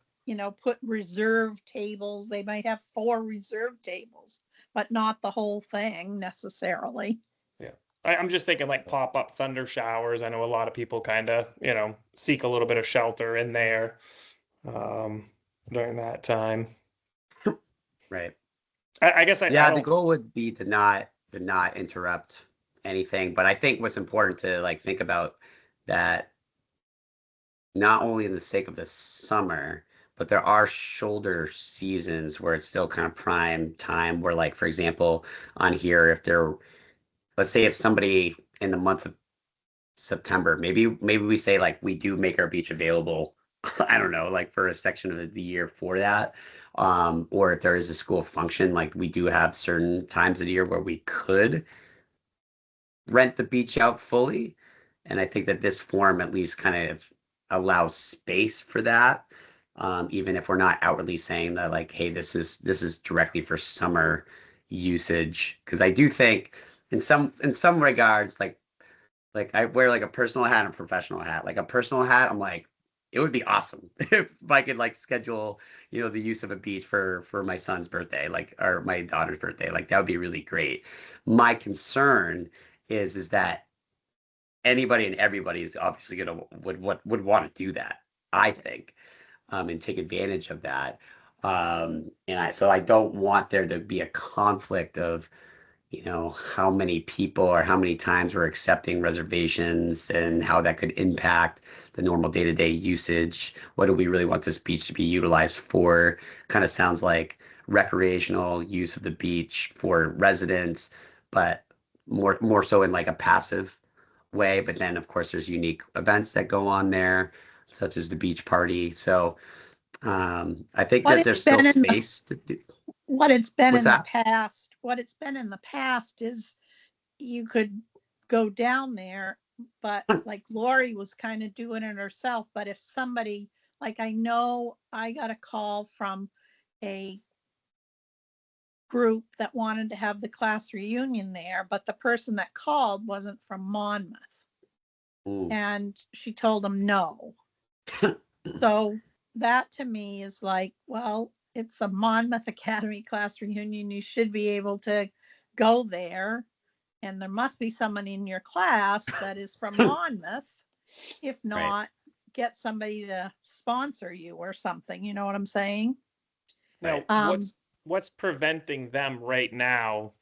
put reserve tables. They might have 4 reserve tables, but not the whole thing necessarily. Yeah. I'm just thinking like pop-up thunder showers. I know a lot of people kind of, seek a little bit of shelter in there during that time. Right. I guess I Yeah, the don't. goal would be to not interrupt anything. But I think what's important to like think about that not only in the sake of the summer, but there are shoulder seasons where it's still kind of prime time where, like, for example, on here, if they're, let's say if somebody in the month of September, maybe we say like we do make our beach available, I don't know, like for a section of the year for that. Or if there is a school function, like we do have certain times of the year where we could rent the beach out fully. And I think that this form at least kind of allows space for that. Even if we're not outwardly saying that, like, hey, this is directly for summer usage. Because I do think in some regards, like I wear like a personal hat and a professional hat. Like a personal hat, I'm like, it would be awesome if I could like schedule, the use of a beach for my son's birthday, like, or my daughter's birthday. Like that would be really great. My concern is that anybody and everybody is obviously would want to do that, I think, and take advantage of that. So I don't want there to be a conflict of, how many people or how many times we're accepting reservations and how that could impact the normal day-to-day usage. What do we really want this beach to be utilized for? Kind of sounds like recreational use of the beach for residents, but more so in like a passive way. But then of course there's unique events that go on there, such as the beach party. So I think What that there's it's still been in the- space to do. What it's been What's in that? the past, what it's been in the past is you could go down there, but like Lori was kind of doing it herself. But if somebody, like I know I got a call from a group that wanted to have the class reunion there, but the person that called wasn't from Monmouth. Ooh. And she told them no. So that to me is like, well, it's a Monmouth Academy class reunion. You should be able to go there. And there must be someone in your class that is from Monmouth. If not, get somebody to sponsor you or something. You know what I'm saying? Now, Um, what's preventing them right now,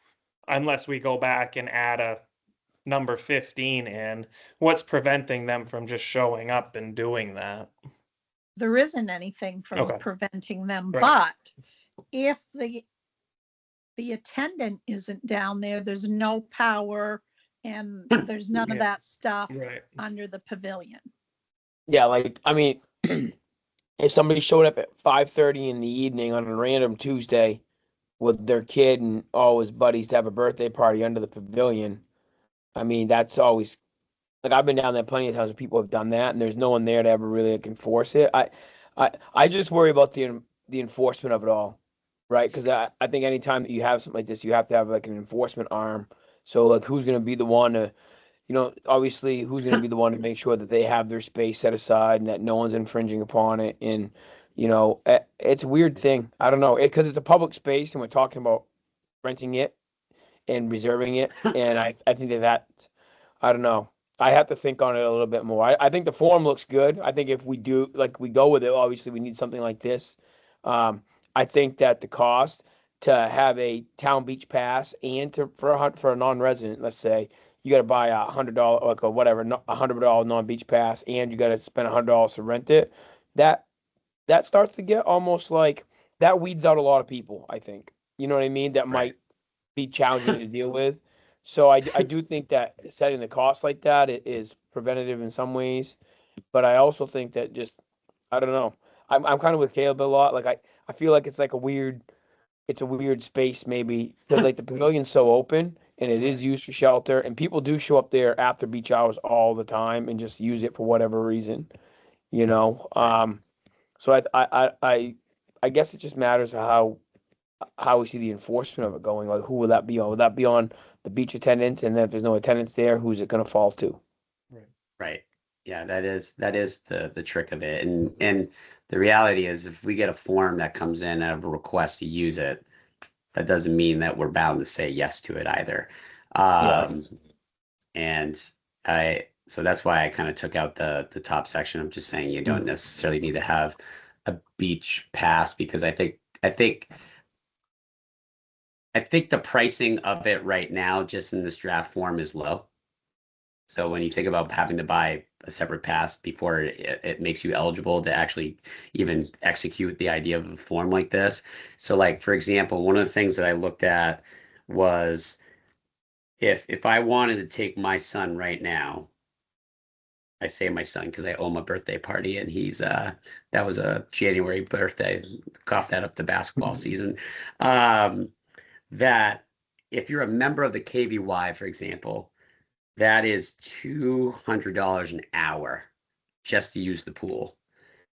unless we go back and add a number 15 in, what's preventing them from just showing up and doing that? There isn't anything from Okay. preventing them, Right. but if the attendant isn't down there, there's no power and there's none of Yeah. that stuff Right. under the pavilion. Yeah, like I mean, if somebody showed up at 5:30 in the evening on a random Tuesday with their kid and all his buddies to have a birthday party under the pavilion, I mean, that's always like I've been down there plenty of times when people have done that, and there's no one there to ever really like, enforce it. I just worry about the enforcement of it all, right? Because I think anytime that you have something like this, you have to have like an enforcement arm. So like, who's going to be the one to, obviously, who's going to be the one to make sure that they have their space set aside and that no one's infringing upon it? And it's a weird thing. I don't know, because it's a public space, and we're talking about renting it and reserving it, and I think that I don't know. I have to think on it a little bit more. I think the form looks good. I think if we do, like, we go with it, obviously we need something like this. I think that the cost to have a town beach pass and for a non-resident, let's say, you got to buy $100, like a whatever, $100 non-beach pass, and you got to spend $100 to rent it. That starts to get almost like that weeds out a lot of people, I think. You know what I mean? That might be challenging to deal with. So I do think that setting the cost like that is preventative in some ways, but I also think that just I don't know. I'm kind of with Caleb a lot. Like I feel like it's like it's a weird space maybe because like the pavilion's so open and it is used for shelter and people do show up there after beach hours all the time and just use it for whatever reason, you know. So I guess it just matters how we see the enforcement of it going. Like, who will that be on? Will that be on the beach attendants? And then if there's no attendants there, who's it going to fall to? Right. Yeah, that is the trick of it. And the reality is if we get a form that comes in of a request to use it, that doesn't mean that we're bound to say yes to it either. And so that's why I kind of took out the top section. I'm just saying you don't necessarily need to have a beach pass because I think the pricing of it right now, just in this draft form, is low. So when you think about having to buy a separate pass before it makes you eligible to actually even execute the idea of a form like this. So like, for example, one of the things that I looked at was if I wanted to take my son right now, I say my son because I owe him a birthday party and he's that was a January birthday, cough that up the basketball season. Um, that if you're a member of the KVY, for example, that is $200 an hour just to use the pool.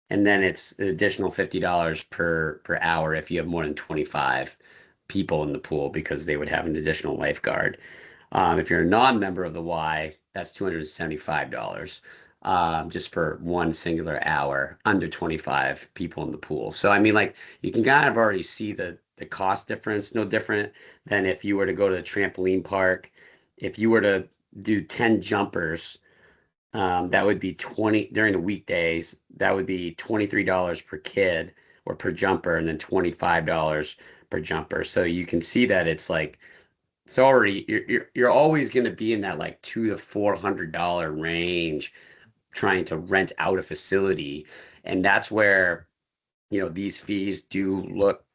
And then it's an additional $50 per hour if you have more than 25 people in the pool because they would have an additional lifeguard. If you're a non-member of the Y, that's $275 just for one singular hour under 25 people in the pool. So I mean, like you can kind of already see the cost difference, no different than if you were to go to the trampoline park. If you were to do 10 jumpers, that would be 20 during the weekdays. That would be $23 per kid or per jumper, and then $25 per jumper. So you can see that it's like it's already you're always going to be in that like $200 to $400 range trying to rent out a facility, and that's where these fees do look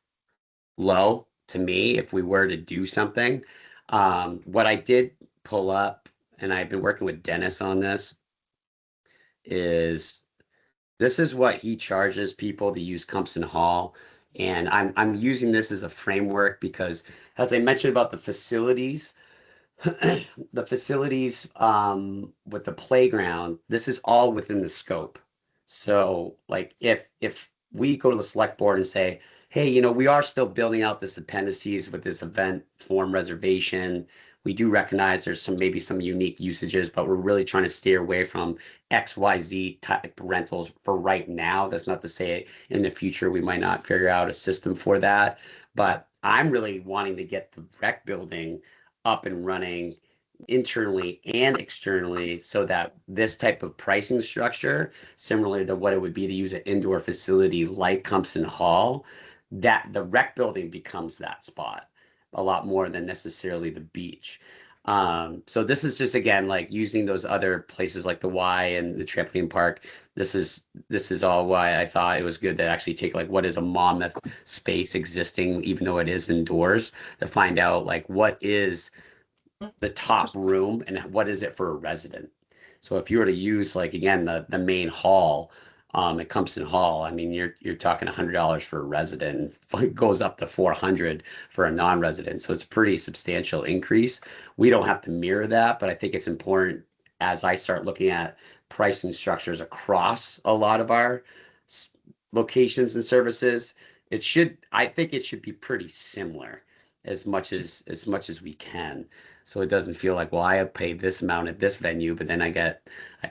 low to me if we were to do something. What I did pull up, and I've been working with Dennis on this, is this is what he charges people to use Compson Hall. And I'm using this as a framework because, as I mentioned about the facilities, the facilities with the playground, this is all within the scope. So like if we go to the select board and say, hey, we are still building out this appendices with this event form reservation. We do recognize there's maybe some unique usages, but we're really trying to steer away from XYZ type rentals for right now. That's not to say in the future we might not figure out a system for that. But I'm really wanting to get the rec building up and running internally and externally so that this type of pricing structure, similar to what it would be to use an indoor facility like Compson Hall, that the rec building becomes that spot a lot more than necessarily the beach. So this is just again like using those other places like the Y and the trampoline park. This is all why I thought it was good to actually take like what is a Monmouth space existing, even though it is indoors, to find out like what is the top room and what is it for a resident. So if you were to use like again the main hall at Compson Hall, I mean you're talking $100 for a resident and it goes up to $400 for a non-resident. So it's a pretty substantial increase. We don't have to mirror that, but I think it's important as I start looking at pricing structures across a lot of our locations and services. I think it should be pretty similar as much as we can. So it doesn't feel like, well, I have paid this amount at this venue, but then I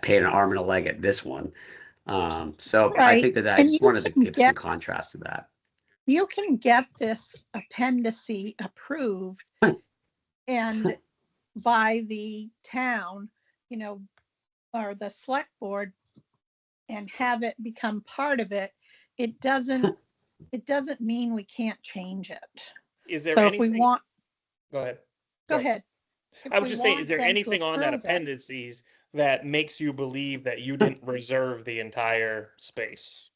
paid an arm and a leg at this one. So I think that I And just you wanted to can give some contrast to that. You can get this appendice approved and by the town, or the select board, and have it become part of it. It doesn't mean we can't change it. Is there So if anything? we want, Go ahead. go ahead. I was just saying, is there them to anything on that approve it- appendices that makes you believe that you didn't reserve the entire space?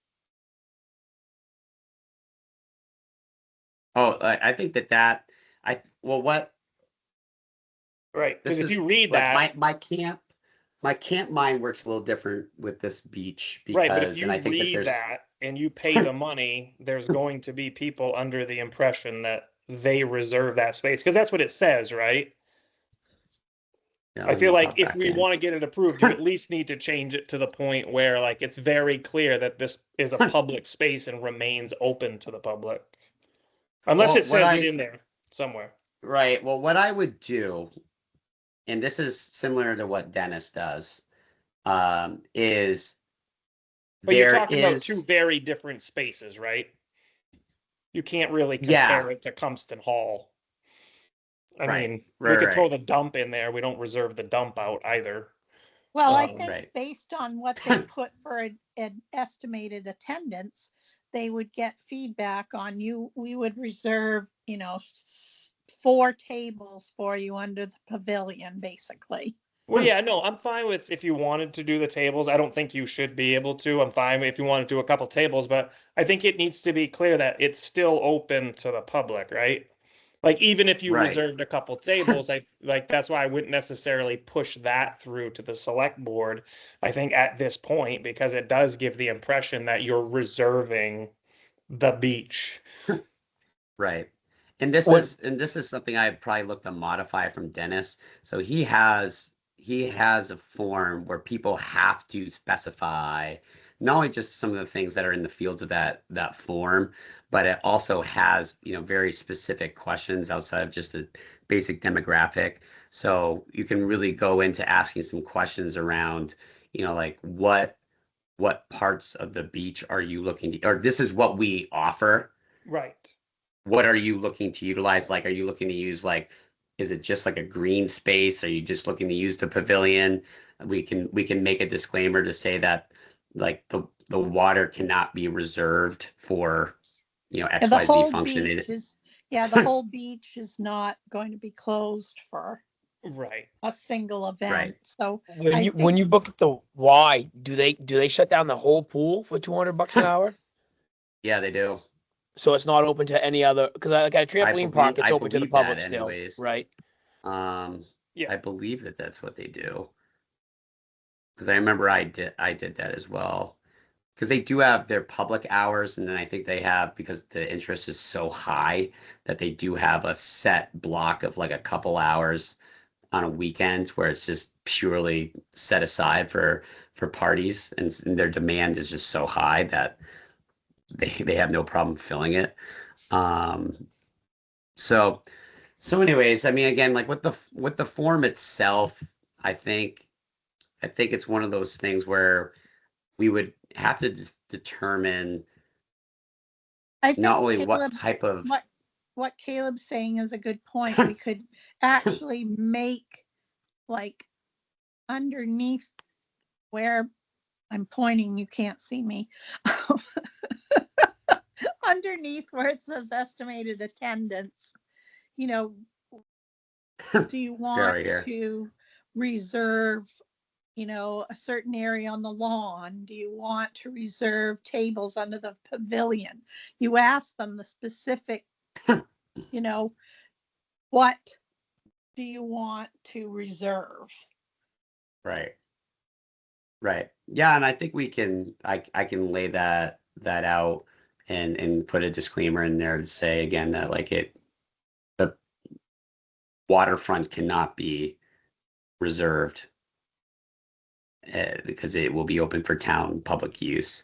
Oh, I think what Right, because this if is you read like that, my camp mind works a little different with this beach right, but if because, you and I think that read there's that and you pay the money, there's going to be people under the impression that they reserve that space, because that's what it says, right? Yeah, I let feel me like hop if back we in. want to get it approved, you at least need to change it to the point where like it's very clear that this is a public space and remains open to the public. Unless Well, it says it in there somewhere. Right. Well, what I would do, and this is similar to what Dennis does, is But you're there talking about two is very different spaces, right? You can't really Yeah. compare it to Compson Hall. I Right, mean, we right, could throw right. the dump in there. We don't reserve the dump out either. Well, I Oh, think right. based on what they put for an estimated attendance, they would get feedback on you. We would reserve, 4 tables for you under the pavilion, basically. Well, yeah, no, I'm fine with if you wanted to do the tables. I don't think you should be able to. I'm fine if you want to do a couple tables, but I think it needs to be clear that it's still open to the public, right? Like even if you Right. reserved a couple tables, I like that's why I wouldn't necessarily push that through to the select board. I think at this point, because it does give the impression that you're reserving the beach. Right. And this What- is something I'd probably look to modify from Dennis. So he has a form where people have to specify not only just some of the things that are in the fields of that form, but it also has, very specific questions outside of just a basic demographic. So you can really go into asking some questions around, like what parts of the beach are you looking to, or this is what we offer. Right. What are you looking to utilize? Like, are you looking to use is it just like a green space? Are you just looking to use the pavilion? We can make a disclaimer to say that like the water cannot be reserved for, And the XYZ whole function. beach is, the whole beach is not going to be closed for Right. a single event. Right. So When I you think- book at the Y, do they shut down the whole pool for $200 an hour? Yeah, they do. So it's not open to any other, because like at a trampoline park, it's I open to the believe that public still, anyways. right? Yeah. I believe that that's what they do. Because I remember I did that as well. Because they do have their public hours, and then I think they have, because the interest is so high, that they do have a set block of like a couple hours on a weekend where it's just purely set aside for parties, and their demand is just so high that they have no problem filling it. So anyways, I mean, again, like with the form itself, I think it's one of those things where we would have to determine I think not only what Caleb- type of what Caleb's saying is a good point. We could actually make like underneath where I'm pointing, you can't see me. Underneath where it says estimated attendance, do you want right here. to reserve, a certain area on the lawn? Do you want to reserve tables under the pavilion? You ask them the specific, what do you want to reserve? Right. Yeah, and I think I can lay that out and put a disclaimer in there to say again that the waterfront cannot be reserved because it will be open for town public use.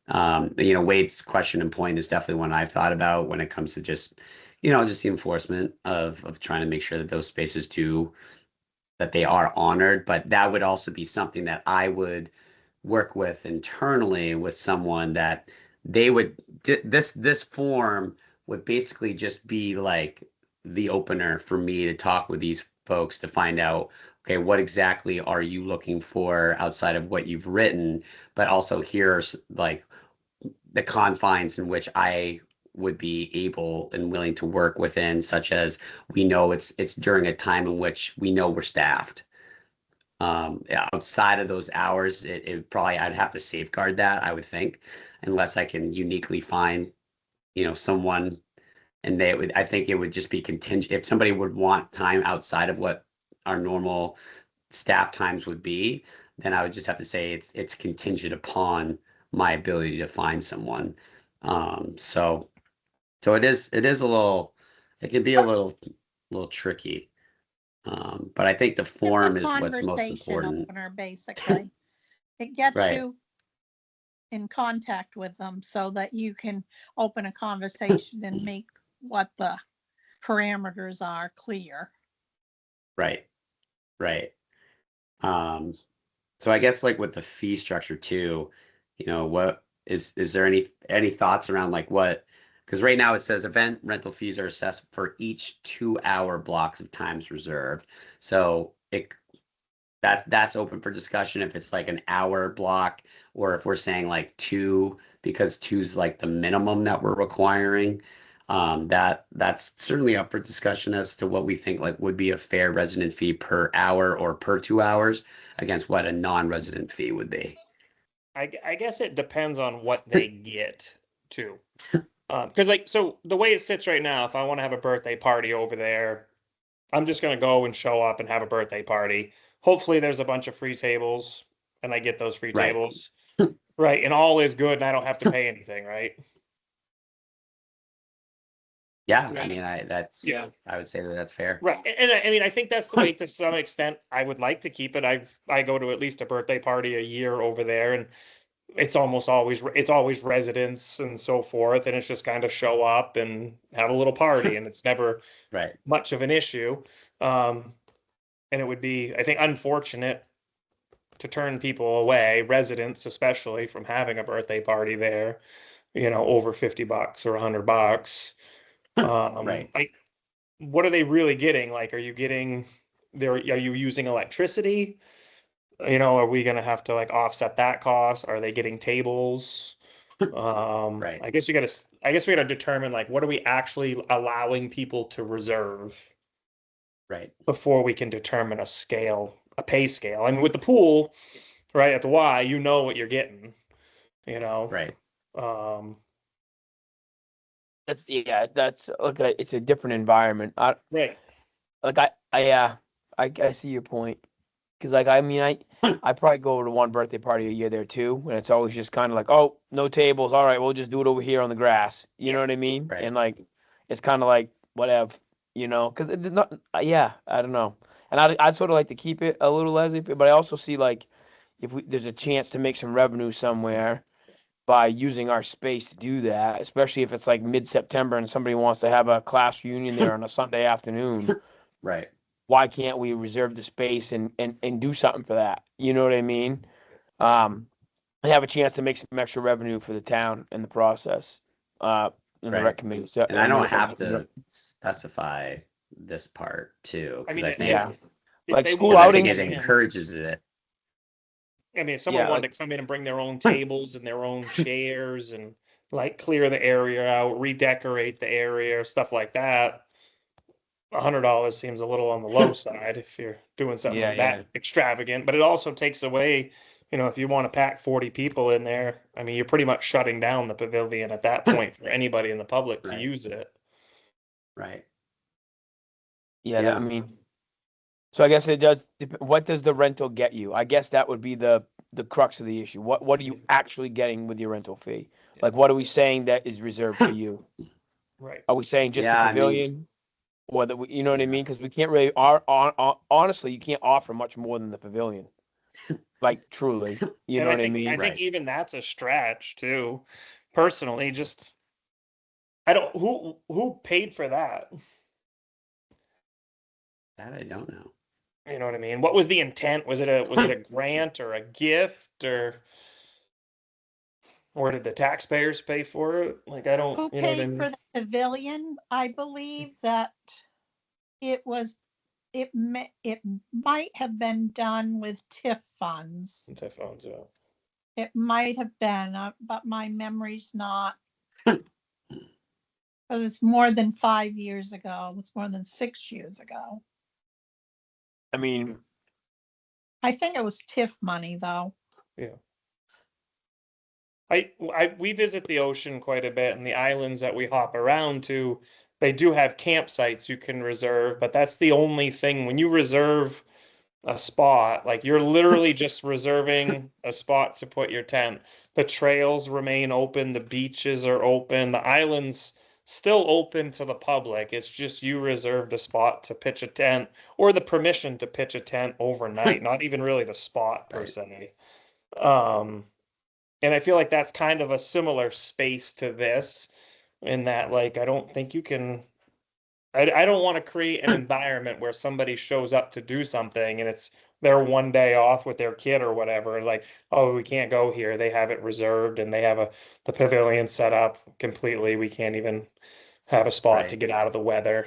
Wade's question and point is definitely one I've thought about when it comes to just the enforcement of trying to make sure that those spaces that they are honored, but that would also be something that I would work with internally with someone that they would this form would basically just be like the opener for me to talk with these folks to find out, okay, what exactly are you looking for outside of what you've written, but also here's like the confines in which I would be able and willing to work within, such as we know it's during a time in which we know we're staffed. Outside of those hours, it probably I'd have to safeguard that, I would think, unless I can uniquely find, someone, and I think it would just be contingent. If somebody would want time outside of what our normal staff times would be, then I would just have to say it's contingent upon my ability to find someone. So it is it can be a little tricky. But I think the form is It's a what's most conversation important. opener, basically. It gets Right. you in contact with them so that you can open a conversation and make what the parameters are clear. Right. So I guess like with the fee structure too, what is there any thoughts around like what, because right now it says event rental fees are assessed for each 2-hour blocks of times reserved. So that's open for discussion if it's like an hour block, or if we're saying like 2, because 2's like the minimum that we're requiring. That's certainly up for discussion as to what we think like would be a fair resident fee per hour or per 2 hours against what a non-resident fee would be. I guess it depends on what they get too. Because like, so the way it sits right now, if I want to have a birthday party over there, I'm just gonna go and show up and have a birthday party. Hopefully there's a bunch of free tables and I get those free Right. tables. Right, and all is good and I don't have to pay anything, right? Yeah, I Right. mean, Yeah. I would say that that's fair. Right, and I mean, I think that's the way to some extent I would like to keep it. I go to at least a birthday party a year over there, and it's always residents and so forth, and it's just kind of show up and have a little party, and it's never Right. much of an issue. And it would be, I think, unfortunate to turn people away, residents especially, from having a birthday party there, over $50 or $100. Right. What are they really getting? Like, are you using electricity? Are we gonna have to like offset that cost? Are they getting tables? Right. I guess we gotta determine like what are we actually allowing people to reserve Right. before we can determine a pay scale. And with the pool, right, at the Y, you know what you're getting, Right. Um, That's okay. It's a different environment. right. I see your point. Because I mean, I probably go to one birthday party a year there too, and it's always just kind of like, oh, no tables. All right, we'll just do it over here on the grass. You know what I mean? Right. And like, it's kind of like whatever, because it's not. Yeah, I don't know. And I'd sort of like to keep it a little laissez, but I also see like if there's a chance to make some revenue somewhere by using our space to do that, especially if it's like mid-September and somebody wants to have a class reunion there on a Sunday afternoon. Right. Why can't we reserve the space and do something for that? You know what I mean? And have a chance to make some extra revenue for the town in the process. In the Right. rec committee. So, And I don't have to specify this part too, I because mean, I think, yeah. if Like they school want- because I think outings- it encourages it. I mean, if someone Yeah, wanted to come in and bring their own tables and their own chairs and like clear the area out, redecorate the area, stuff like that, $100 seems a little on the low side if you're doing something Yeah, like that extravagant. But it also takes away, if you want to pack 40 people in there, I mean, you're pretty much shutting down the pavilion at that point for anybody in the public to Right. use it. Right. Yeah, Yeah. I mean, so I guess it does. What does the rental get you? I guess that would be the crux of the issue. What are you actually getting with your rental fee? Like, what are we saying that is reserved for you? Right. Are we saying just Yeah, the I mean- pavilion, or that you know what I Yeah. mean? Because we can't really. Honestly, you can't offer much more than the pavilion. Like truly, you know And what I I mean? think Right. even that's a stretch too. Personally, just I don't who paid for that. That I don't know. You know what I mean? What was the intent? Was it a grant or a gift or did the taxpayers pay for it? Like I don't, Who you know what I paid mean? for the pavilion? I believe that it might have been done with TIF funds. Since I found out. It might have been, but my memory's not. Because it's more than 5 years ago. It's more than 6 years ago. I mean, I think it was TIF money, though. We visit the ocean quite a bit, and the islands that we hop around to, they do have campsites you can reserve, but that's the only thing. When you reserve a spot, like you're literally just reserving a spot to put your tent. The trails remain open, the beaches are open, the islands still open to the public. It's just you reserved a spot to pitch a tent or the permission to pitch a tent overnight, not even really the spot per Right. se. And I feel like that's kind of a similar space to this in that, like, I don't think you can, I don't want to create an environment where somebody shows up to do something and it's their one day off with their kid or whatever. Like, oh, we can't go here. They have it reserved and they have the pavilion set up completely. We can't even have a spot to Right. get out of the weather.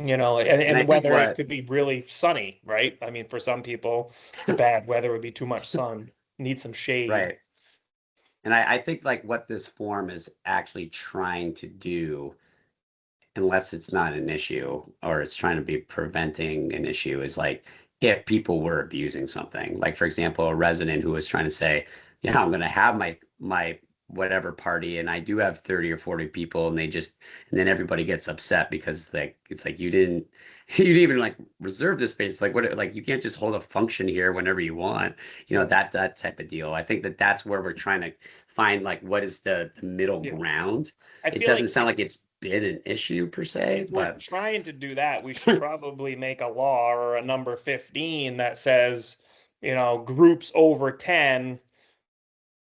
And I the think weather, it what- could be really sunny, right? I mean, for some people, the bad weather would be too much sun. Need some shade. Right. And I think like what this form is actually trying to do unless it's not an issue or it's trying to be preventing an issue, is like if people were abusing something. Like for example, a resident who was trying to say, yeah, I'm gonna have my whatever party and I do have 30 or 40 people and and then everybody gets upset because like it's like you didn't you didn't even like reserve the space. Like what, like you can't just hold a function here whenever you want, that type of deal. I think that's where we're trying to find like what is the middle Yeah. ground. I It feel doesn't like sound like it's been an issue per se, if we're but trying to do that, we should probably make a law or a number 15 that says, groups over 10,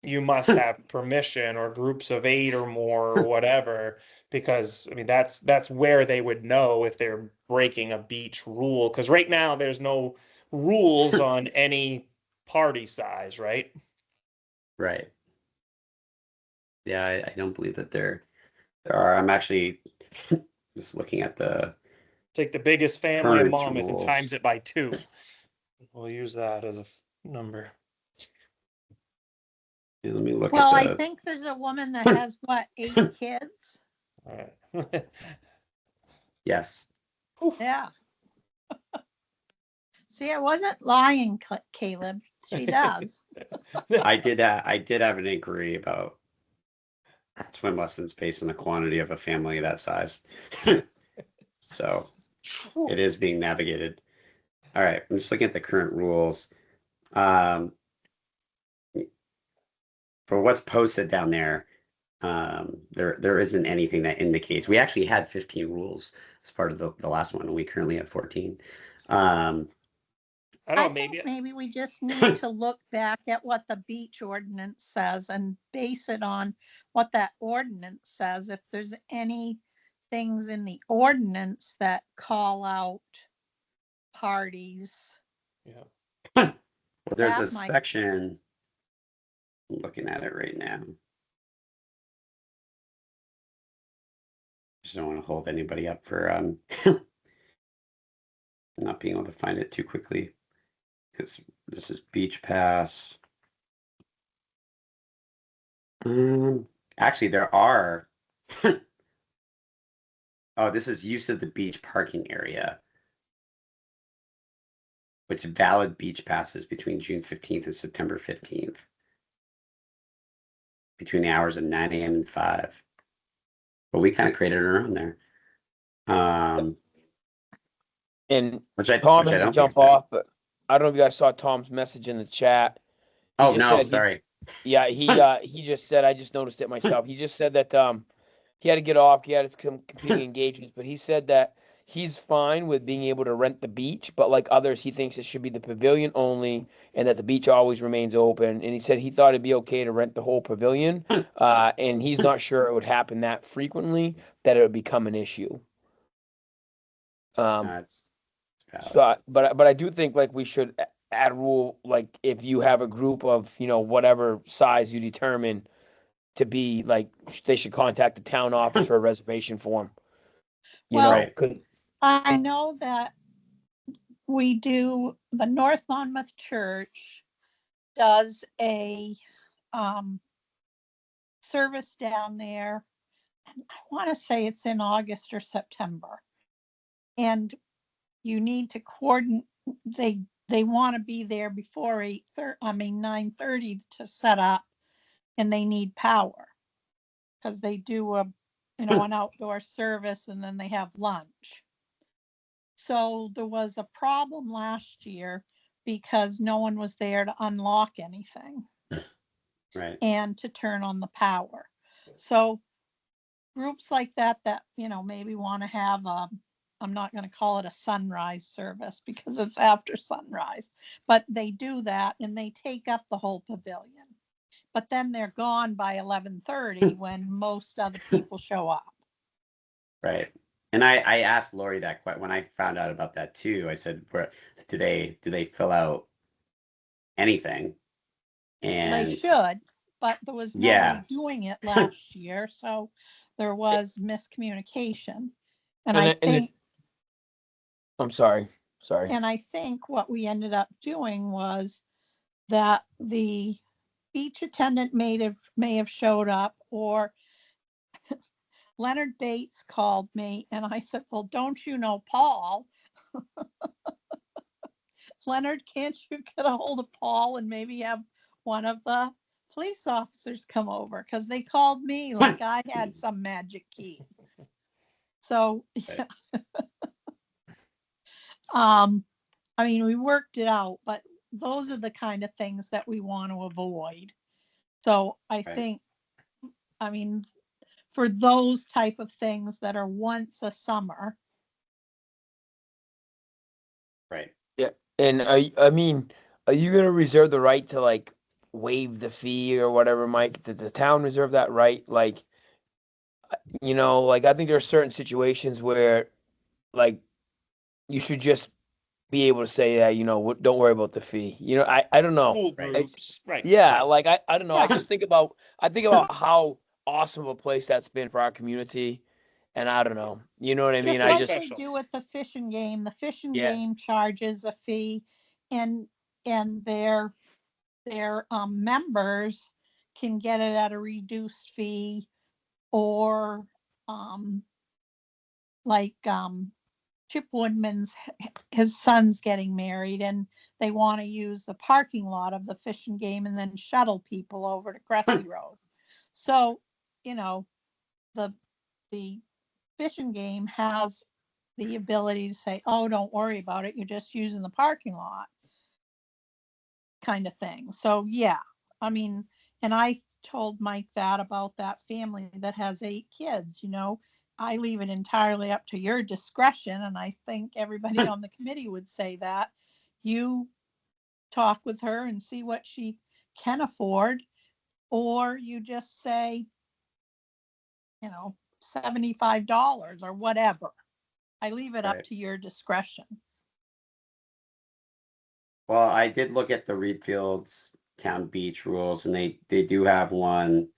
you must have permission, or groups of 8 or more or whatever, because I mean that's where they would know if they're breaking a beach rule. Because right now there's no rules on any party size, right? right. Yeah, I don't believe that there are. I'm actually just looking at the Take the biggest family in current Monmouth and rules. times it by 2. We'll use that as a number. Yeah, let me look Well, at I think there's a woman that has what, 8 kids? All right. yes. Yeah. See, I wasn't lying, Caleb. She does. I did have an inquiry about swim lessons based on the quantity of a family that size. So it is being navigated. All right, I'm just looking at the current rules. For what's posted down there, there isn't anything that indicates. We actually had 15 rules as part of the last one, and we currently have 14. I I don't know, think maybe maybe we just need to look back at what the beach ordinance says and base it on what that ordinance says. If there's any things in the ordinance that call out parties. yeah. Well, there's That a might- section. I'm looking at it right now. Just don't want to hold anybody up for not being able to find it too quickly, because this is Beach Pass. Actually, there are. Oh, this is use of the beach parking area, which valid beach passes between June 15th and September 15th, between the hours of 9 a.m. and 5. But we kind of created our own there. And Which I Tom which I had to don't think jump is bad. off, but I don't know if you guys saw Tom's message in the chat. He Oh just no, said sorry. he just said, I just noticed it myself. He just said that he had to get off. He had some competing engagements, but he said that he's fine with being able to rent the beach, but like others, he thinks it should be the pavilion only, and that the beach always remains open. And he said he thought it'd be okay to rent the whole pavilion, and he's not sure it would happen that frequently that it would become an issue. It's valid. So, but I do think like we should add a rule, like if you have a group of, whatever size you determine to be, like they should contact the town office for a reservation form. Well, Right. I know that the North Monmouth Church does a service down there. And I want to say it's in August or September. And you need to coordinate, they want to be there before 9:30 to set up, and they need power because they do an outdoor service and then they have lunch. So there was a problem last year because no one was there to unlock anything Right. and to turn on the power. So groups like that maybe want to have I'm not going to call it a sunrise service because it's after sunrise, but they do that and they take up the whole pavilion. But then they're gone by 11:30 when most other people show up. Right. And I asked Lori that when I found out about that too. I said, do they fill out anything? And They should, but there was nobody doing it last year, so there was miscommunication. And I think I'm sorry. And I think what we ended up doing was that the beach attendant may have showed up, or Leonard Bates called me and I said, well, don't you know Paul? Leonard, can't you get a hold of Paul and maybe have one of the police officers come over? Because they called me like I had some magic key. So, I mean, we worked it out, but those are the kind of things that we want to avoid. So I think, I mean, for those type of things that are once a summer, Right. Yeah, and I mean, are you gonna reserve the right to like waive the fee or whatever, Mike? Did the town reserve that right? Like, like I think there are certain situations where like you should just be able to say, yeah, don't worry about the fee. I don't know. School Right. groups, right? Yeah, right. like I don't know. I Yeah. just think about how awesome of a place that's been for our community, and I don't know. You know what I mean? just I like just they Special. do at the fishing game. The fishing Yeah. game charges a fee, and their members can get it at a reduced fee, or like Chip Woodman's, his son's getting married and they want to use the parking lot of the fishing game and then shuttle people over to Cressy Road. So, the fishing game has the ability to say, oh, don't worry about it, you're just using the parking lot, kind of thing. So yeah, I mean, and I told Mike that about that family that has 8 kids, I leave it entirely up to your discretion, and I think everybody on the committee would say that. You talk with her and see what she can afford, or you just say, $75 or whatever. I leave it up Right. to your discretion. Well, I did look at the Reed Fields Town Beach rules, and they do have one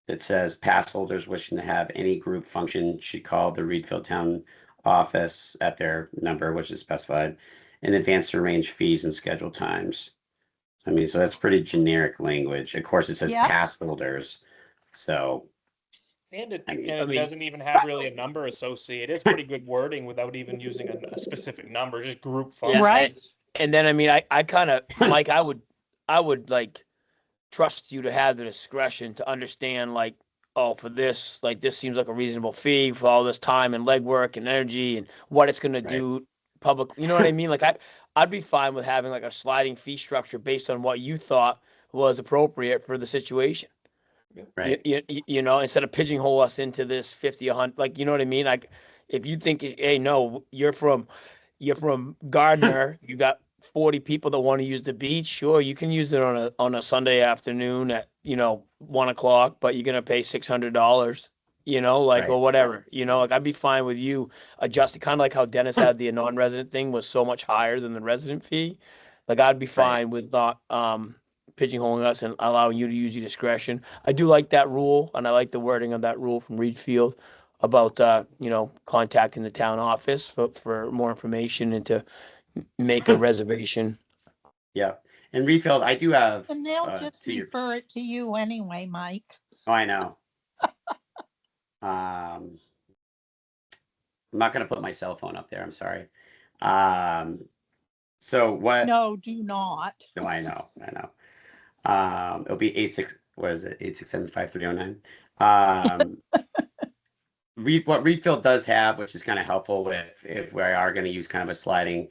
that says pass holders wishing to have any group function should call the Reedfield Town office at their number, which is specified, in advance to arrange fees and schedule times. I mean, so that's pretty generic language. Of course, it says Yep. pass holders. So, And it, I mean- and it doesn't even have really a number associated. It's pretty good wording without even using a specific number, just group Yeah, functions. Right. And then I mean, I kind of Mike, I would like trust you to have the discretion to understand like, oh, for this, like this seems like a reasonable fee for all this time and legwork and energy and what it's gonna Right. do public. You know what I mean? Like I'd be fine with having like a sliding fee structure based on what you thought was appropriate for the situation. right. Instead of pigeonhole us into this 50, 100, like, you know what I mean? Like, if you think, hey, no, you're from Gardner, you got 40 people that want to use the beach. Sure, you can use it on a Sunday afternoon at 1:00, but you're gonna pay $600. Right. Or whatever. Like I'd be fine with you adjusting, kind of like how Dennis had the non-resident thing was so much higher than the resident fee. Like I'd be fine with not pigeonholing us and allowing you to use your discretion. I do like that rule, and I like the wording of that rule from Reed Field about contacting the town office for more information and to make a reservation. Yeah. And Reedfield, I do have. And they'll uh, just to your- refer it to you anyway, Mike. Oh, I know. I'm not going to put my cell phone up there. I'm sorry. So what? No, do not. No, I know. It'll be 86. What is it? 8675309. What Reedfield does have, which is kind of helpful if we are going to use kind of a sliding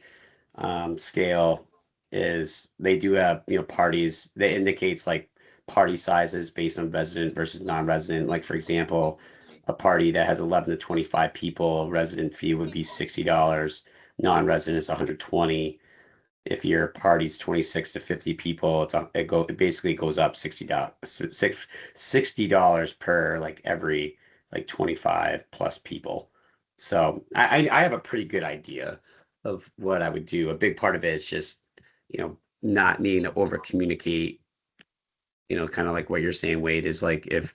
scale, is they do have parties that indicates like party sizes based on resident versus non-resident. Like for example, a party that has 11 to 25 people, resident fee would be $60. Non-resident is 120. If your party's 26 to 50 people, it basically goes up $60 per like every like 25 plus people. So I have a pretty good idea of what I would do. A big part of it is just not needing to over communicate. Kind of like what you're saying, Wade, is like if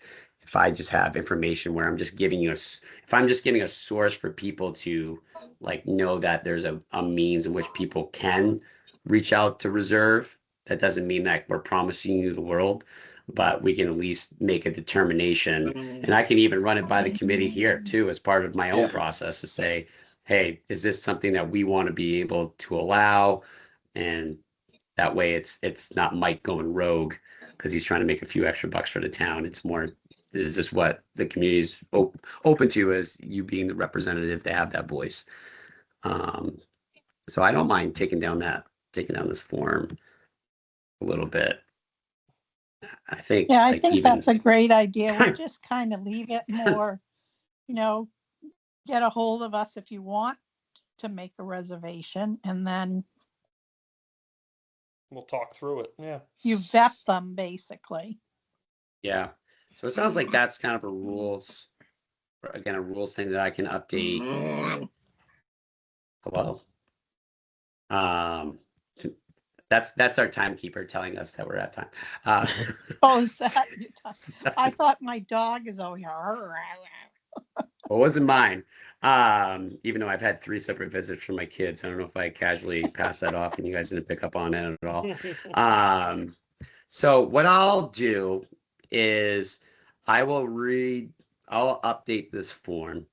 I just have information where I'm just giving you if I'm just giving a source for people to like know that there's a means in which people can reach out to reserve, that doesn't mean that we're promising you the world. but we can at least make a determination. And I can even run it by the committee here too, as part of my own Yeah. process to say, hey, is this something that we want to be able to allow? And that way it's not Mike going rogue because he's trying to make a few extra bucks for the town. It's more, this is just what the community's open to, as you being the representative to have that voice. So I don't mind taking down this form a little bit. I think, Yeah, I like, think even that's a great idea. We'll just kind of leave it more, you know, get a hold of us if you want to make a reservation, and then We'll talk through it. Yeah. you vet them basically. yeah. So it sounds like that's kind of a rules thing that I can update. Hello. That's our timekeeper telling us that we're at time. Oh, is that your time? I thought my dog is over here. It wasn't mine. Even though I've had 3 separate visits from my kids. I don't know if I casually passed that off and you guys didn't pick up on it at all. So what I'll do is I'll update this form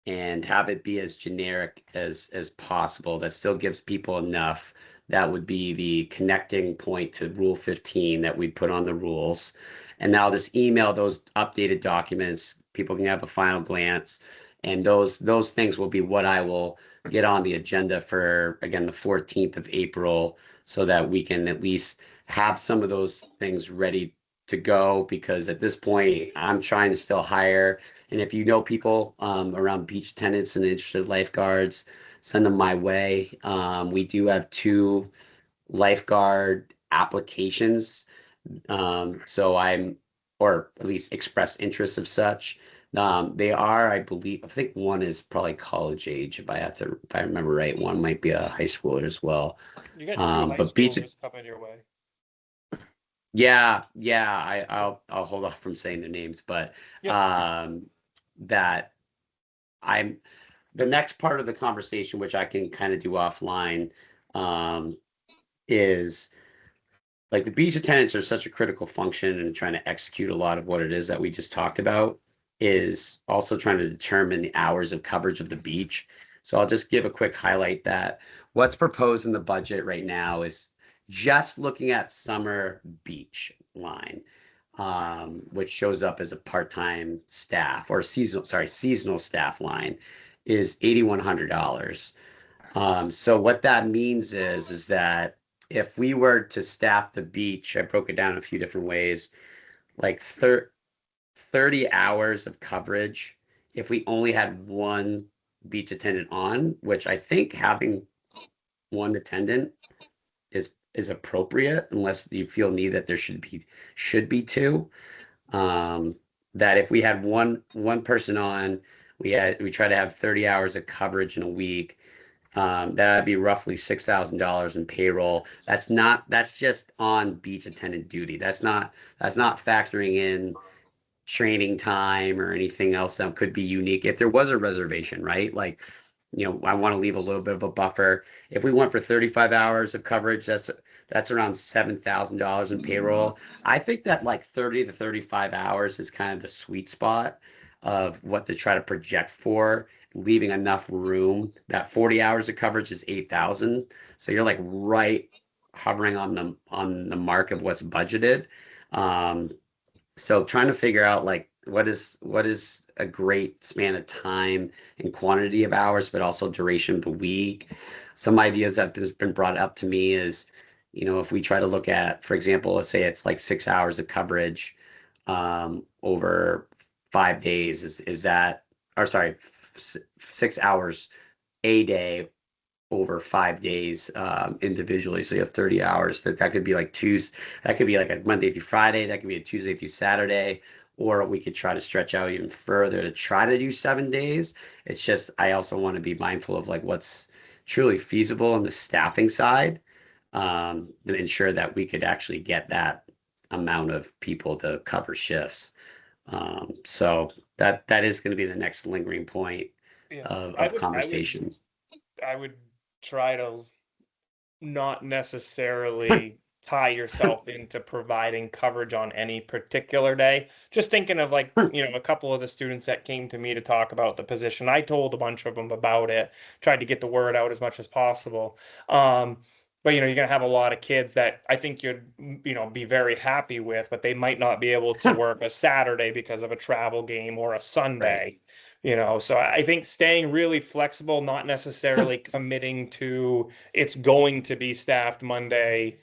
and have it be as generic as possible. That still gives people enough. That would be the connecting point to Rule 15 that we put on the rules. And I'll just email those updated documents. People can have a final glance. And those things will be what I will get on the agenda for, again, the 14th of April, so that we can at least have some of those things ready to go. Because at this point, I'm trying to still hire. And if you know people around beach attendants and interested lifeguards, send them my way. We do have 2 lifeguard applications. So or at least expressed interest of such. They are, I think one is probably college age, if I remember right. One might be a high schooler as well. You got 2 high But beach, schoolers coming your way. yeah, I'll hold off from saying their names, but that the next part of the conversation, which I can kind of do offline, is like the beach attendants are such a critical function in trying to execute a lot of what it is that we just talked about, is also trying to determine the hours of coverage of the beach. So I'll just give a quick highlight that what's proposed in the budget right now is just looking at summer beach line, which shows up as a part-time staff or seasonal staff line, is $8,100. So what that means is that if we were to staff the beach, I broke it down a few different ways, like 30 hours of coverage. If we only had one beach attendant on, which I think having one attendant is appropriate, unless you feel need that there should be 2. That if we had one person on, we try to have 30 hours of coverage in a week. That'd be roughly $6,000 in payroll. That's just on beach attendant duty. That's not factoring in training time or anything else that could be unique. If there was a reservation, right? Like, I want to leave a little bit of a buffer. If we went for 35 hours of coverage, that's around $7,000 in payroll. I think that like 30 to 35 hours is kind of the sweet spot of what to try to project for, leaving enough room. That 40 hours of coverage is 8,000. So you're like right hovering on the mark of what's budgeted. So trying to figure out like what is a great span of time and quantity of hours, but also duration of the week. Some ideas that has been brought up to me is, if we try to look at, for example, let's say it's like 6 hours of coverage over 5 days, is that, or sorry, 6 hours a day over 5 days individually. So you have 30 hours. That could be like Tuesday. That could be like a Monday through Friday. That could be a Tuesday through Saturday. Or we could try to stretch out even further to try to do 7 days. It's just, I also want to be mindful of like what's truly feasible on the staffing side, to ensure that we could actually get that amount of people to cover shifts. So that is going to be the next lingering point of conversation. I would try to not necessarily tie yourself into providing coverage on any particular day. Just thinking of like, a couple of the students that came to me to talk about the position. I told a bunch of them about it, tried to get the word out as much as possible. But you're going to have a lot of kids that I think you'd, be very happy with, but they might not be able to work a Saturday because of a travel game or a Sunday. So I think staying really flexible, not necessarily committing to it's going to be staffed Monday,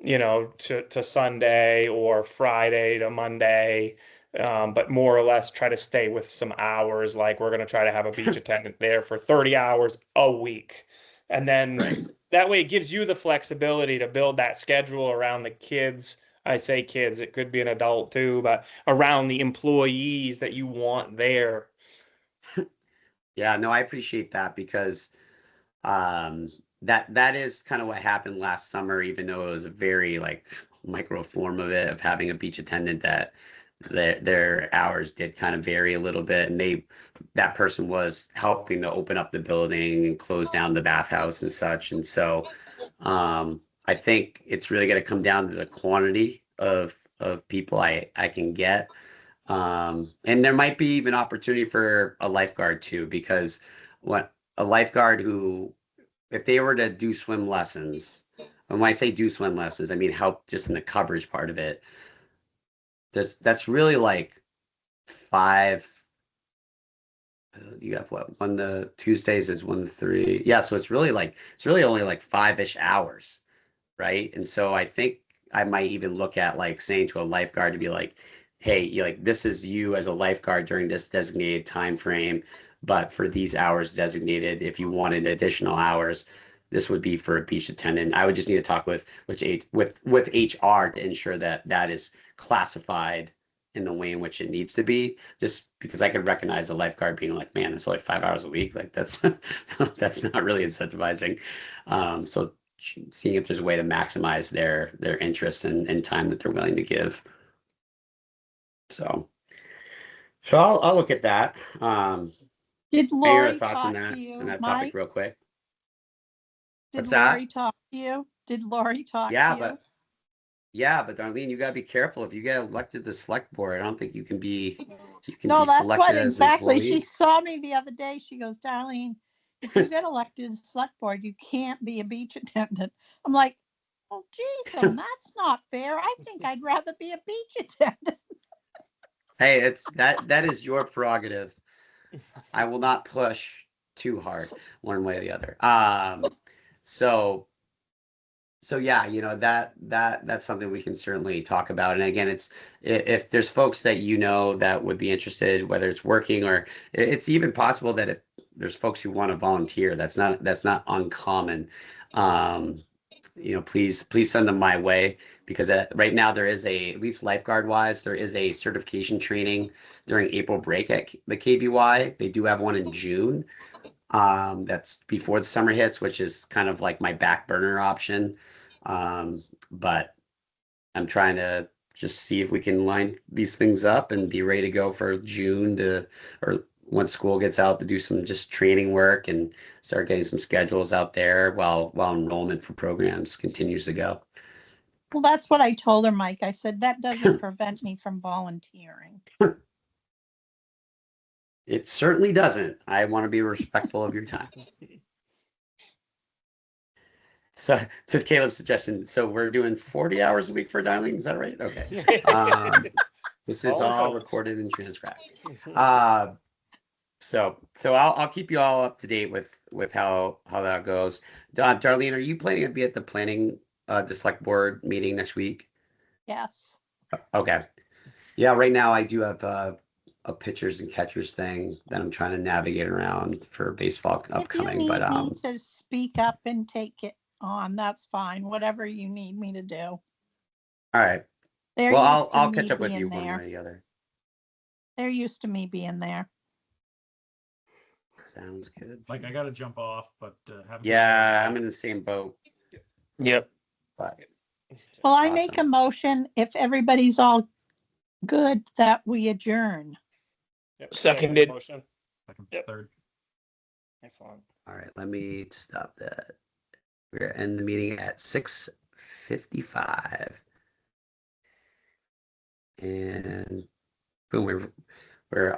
to Sunday or Friday to Monday, but more or less try to stay with some hours. Like we're going to try to have a beach attendant there for 30 hours a week. And then that way it gives you the flexibility to build that schedule around the kids. I say kids, it could be an adult too, but around the employees that you want there. Yeah, no, I appreciate that because that is kind of what happened last summer, even though it was a very like micro form of it, of having a beach attendant that their hours did kind of vary a little bit, and that person was helping to open up the building and close down the bathhouse and such. And so I think it's really going to come down to the quantity of people I can get. And there might be even opportunity for a lifeguard too, because what a lifeguard who, if they were to do swim lessons, and when I say do swim lessons, I mean help just in the coverage part of it. That's really like 5. You got what? The Tuesdays is 1 to 3. Yeah, so it's really only like 5-ish hours, right? And so I think I might even look at like saying to a lifeguard to be like, hey, this is you as a lifeguard during this designated time frame, but for these hours designated, if you wanted additional hours, this would be for a beach attendant. I would just need to talk with HR to ensure that is classified in the way in which it needs to be, just because I could recognize a lifeguard being like, man, it's only 5 hours a week. Like that's not really incentivizing. So seeing if there's a way to maximize their interest and time that they're willing to give. So I'll look at that. Did What are your Lori thoughts on talk that to you, topic Mike? real quick? Did What's that? Lori talk to you? Did Lori talk Yeah, to you? but Darlene, you gotta be careful. If you get elected to select board, I don't think you can be No, that's what selected as an exactly. She employee. saw me the other day. She goes, Darlene, if you get elected to select board, you can't be a beach attendant. I'm like, oh, geez, that's not fair. I think I'd rather be a beach attendant. Hey, it's that is your prerogative. I will not push too hard one way or the other. So yeah, that's something we can certainly talk about. And again, it's if there's folks that that would be interested, whether it's working or it's even possible that if there's folks who want to volunteer, that's not uncommon. Please send them my way, because right now there is at least lifeguard wise, there is a certification training during April break at the KBY. They do have one in June. That's before the summer hits, which is kind of like my back burner option. But I'm trying to just see if we can line these things up and be ready to go for June or once school gets out, to do some just training work and start getting some schedules out there while enrollment for programs continues to go. Well, that's what I told her, Mike. I said, that doesn't prevent me from volunteering. It certainly doesn't. I want to be respectful of your time. So to Caleb's suggestion, so we're doing 40 hours a week for Darlene, is that right? Okay. This is all recorded and transcribed. So I'll keep you all up to date with how that goes. Darlene, are you planning to be at the the select board meeting next week? Yes. Okay. Yeah, right now I do have a pitchers and catchers thing that I'm trying to navigate around for baseball upcoming. If you need me to speak up and take it on, that's fine. Whatever you need me to do. All right. Well, I'll catch up with you one way or the other. They're used to me being there. Sounds good. Like, I gotta jump off, but I'm in the same boat. Yep. But well, I make a motion, if everybody's all good, that we adjourn. Yep. Seconded. Motion. second, Yep. third. Excellent. all right, let me stop that. We're gonna end the meeting at 6:50. 8:55. And boom, we're